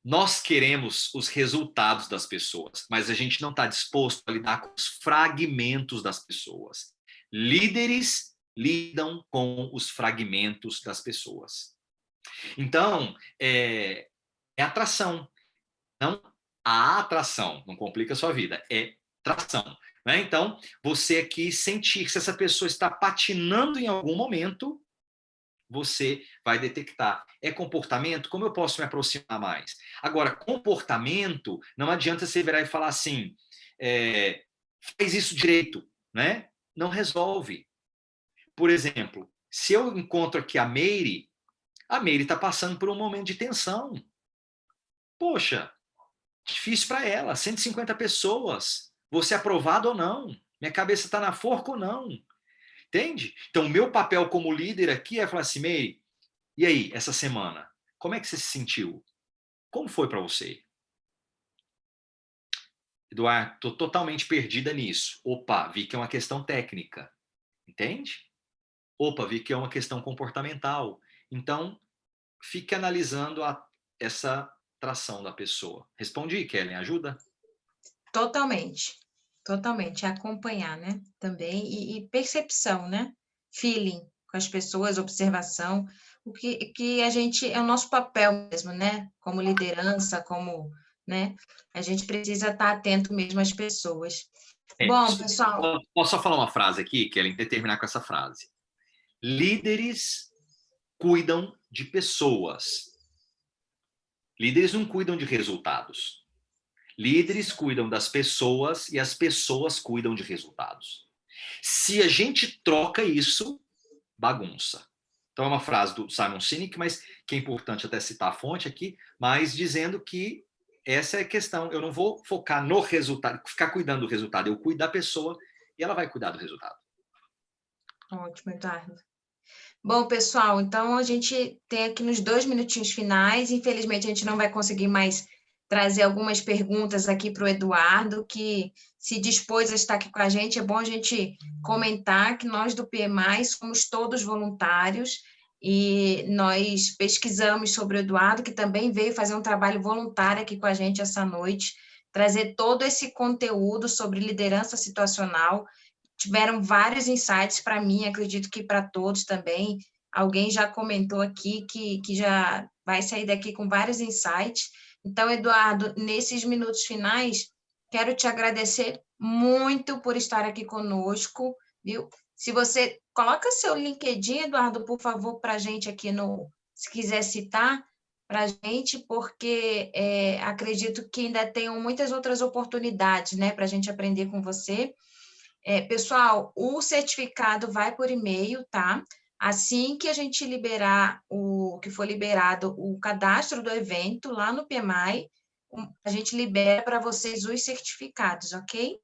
Nós queremos os resultados das pessoas, mas a gente não está disposto a lidar com os fragmentos das pessoas. Líderes lidam com os fragmentos das pessoas. Então, é atração, não a atração, não complica a sua vida, é tração. Né? Então, você aqui sentir se essa pessoa está patinando em algum momento, você vai detectar. É comportamento? Como eu posso me aproximar mais? Agora, comportamento, não adianta você virar e falar assim, faz isso direito, né? Não resolve. Por exemplo, se eu encontro aqui a Meire está passando por um momento de tensão. Poxa, difícil para ela, 150 pessoas, vou ser aprovado ou não? Minha cabeça está na forca ou não? Entende? Então, o meu papel como líder aqui é falar assim, Meire, e aí, essa semana? Como é que você se sentiu? Como foi para você? Eduardo, estou totalmente perdida nisso. Opa, vi que é uma questão técnica. Entende? Opa, vi que é uma questão comportamental. Então, fique analisando essa tração da pessoa. Respondi, Kellen, ajuda? Totalmente. Totalmente. É acompanhar, né? Também. E percepção, né? Feeling com as pessoas, observação. O que a gente... É o nosso papel mesmo, né? Como liderança, como... né? A gente precisa estar atento mesmo às pessoas. Bom, pessoal... Posso só falar uma frase aqui, Kellen, e terminar com essa frase. Líderes cuidam de pessoas. Líderes não cuidam de resultados. Líderes cuidam das pessoas e as pessoas cuidam de resultados. Se a gente troca isso, bagunça. Então é uma frase do Simon Sinek, mas que é importante até citar a fonte aqui, mas dizendo que essa é a questão. Eu não vou focar no resultado, ficar cuidando do resultado. Eu cuido da pessoa e ela vai cuidar do resultado. Ótimo, Eduardo. Bom, pessoal, então a gente tem aqui nos 2 minutinhos finais. Infelizmente, a gente não vai conseguir mais trazer algumas perguntas aqui para o Eduardo, que se dispôs a estar aqui com a gente. É bom a gente comentar que nós do PMI somos todos voluntários e nós pesquisamos sobre o Eduardo, que também veio fazer um trabalho voluntário aqui com a gente essa noite, trazer todo esse conteúdo sobre liderança situacional. Tiveram vários insights para mim, acredito que para todos também. Alguém já comentou aqui que já vai sair daqui com vários insights. Então, Eduardo, nesses minutos finais, quero te agradecer muito por estar aqui conosco, viu? Se você coloca seu LinkedIn, Eduardo, por favor, para a gente aqui se quiser citar para a gente, porque acredito que ainda tenham muitas outras oportunidades, né, para a gente aprender com você. Pessoal, o certificado vai por e-mail, tá? Assim que a gente liberar que for liberado o cadastro do evento lá no PMI, a gente libera para vocês os certificados, ok?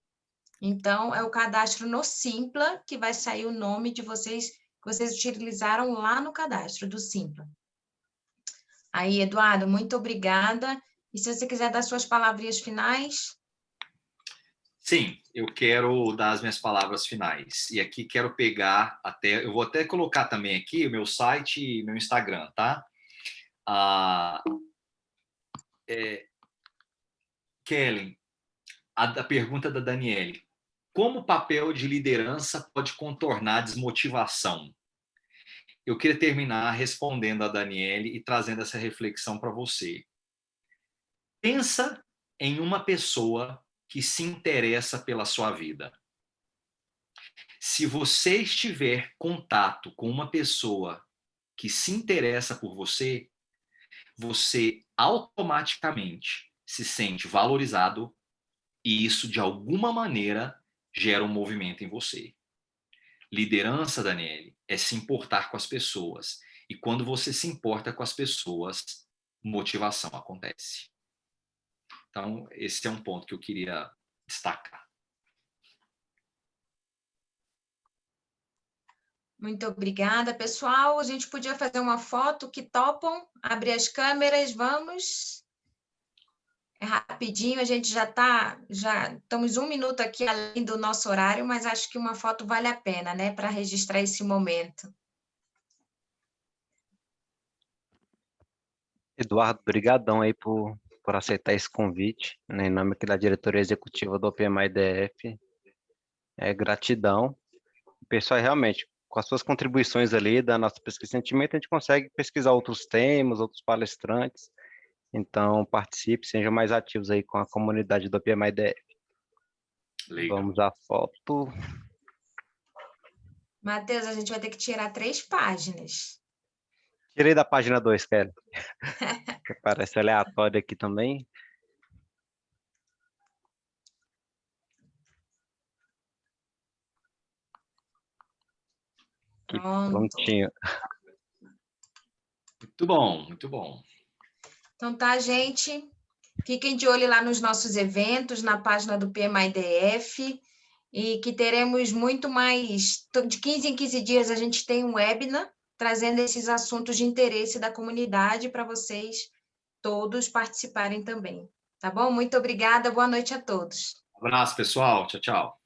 Então, é o cadastro no Simpla, que vai sair o nome de vocês, que vocês utilizaram lá no cadastro do Simpla. Aí, Eduardo, muito obrigada. E se você quiser dar suas palavrinhas finais... Sim, eu quero dar as minhas palavras finais. E aqui quero pegar até... Eu vou até colocar também aqui o meu site e meu Instagram, tá? Kellen, a pergunta da Daniele. Como o papel de liderança pode contornar a desmotivação? Eu queria terminar respondendo a Daniele e trazendo essa reflexão para você. Pensa em uma pessoa que se interessa pela sua vida. Se você estiver em contato com uma pessoa que se interessa por você, você automaticamente se sente valorizado e isso, de alguma maneira, gera um movimento em você. Liderança, Daniele, é se importar com as pessoas. E quando você se importa com as pessoas, motivação acontece. Então, esse é um ponto que eu queria destacar. Muito obrigada, pessoal. A gente podia fazer uma foto, que topam? Abrir as câmeras, vamos. É rapidinho, a gente já estamos 1 minuto aqui além do nosso horário, mas acho que uma foto vale a pena, né, para registrar esse momento. Eduardo, brigadão aí por aceitar esse convite, né, em nome aqui da diretoria executiva do OPMI-DF. Gratidão. Pessoal, realmente, com as suas contribuições ali da nossa pesquisa de sentimento, a gente consegue pesquisar outros temas, outros palestrantes. Então, participe, sejam mais ativos aí com a comunidade do OPMI-DF. Legal. Vamos à foto. Matheus, a gente vai ter que tirar 3 páginas. Tirei da página 2, Kelly. Que parece aleatório aqui também. Aqui, prontinho. Muito bom, muito bom. Então tá, gente. Fiquem de olho lá nos nossos eventos, na página do PMI-DF, e que teremos muito mais. De 15 em 15 dias a gente tem um webinar trazendo esses assuntos de interesse da comunidade para vocês todos participarem também. Tá bom? Muito obrigada, boa noite a todos. Um abraço, pessoal. Tchau, tchau.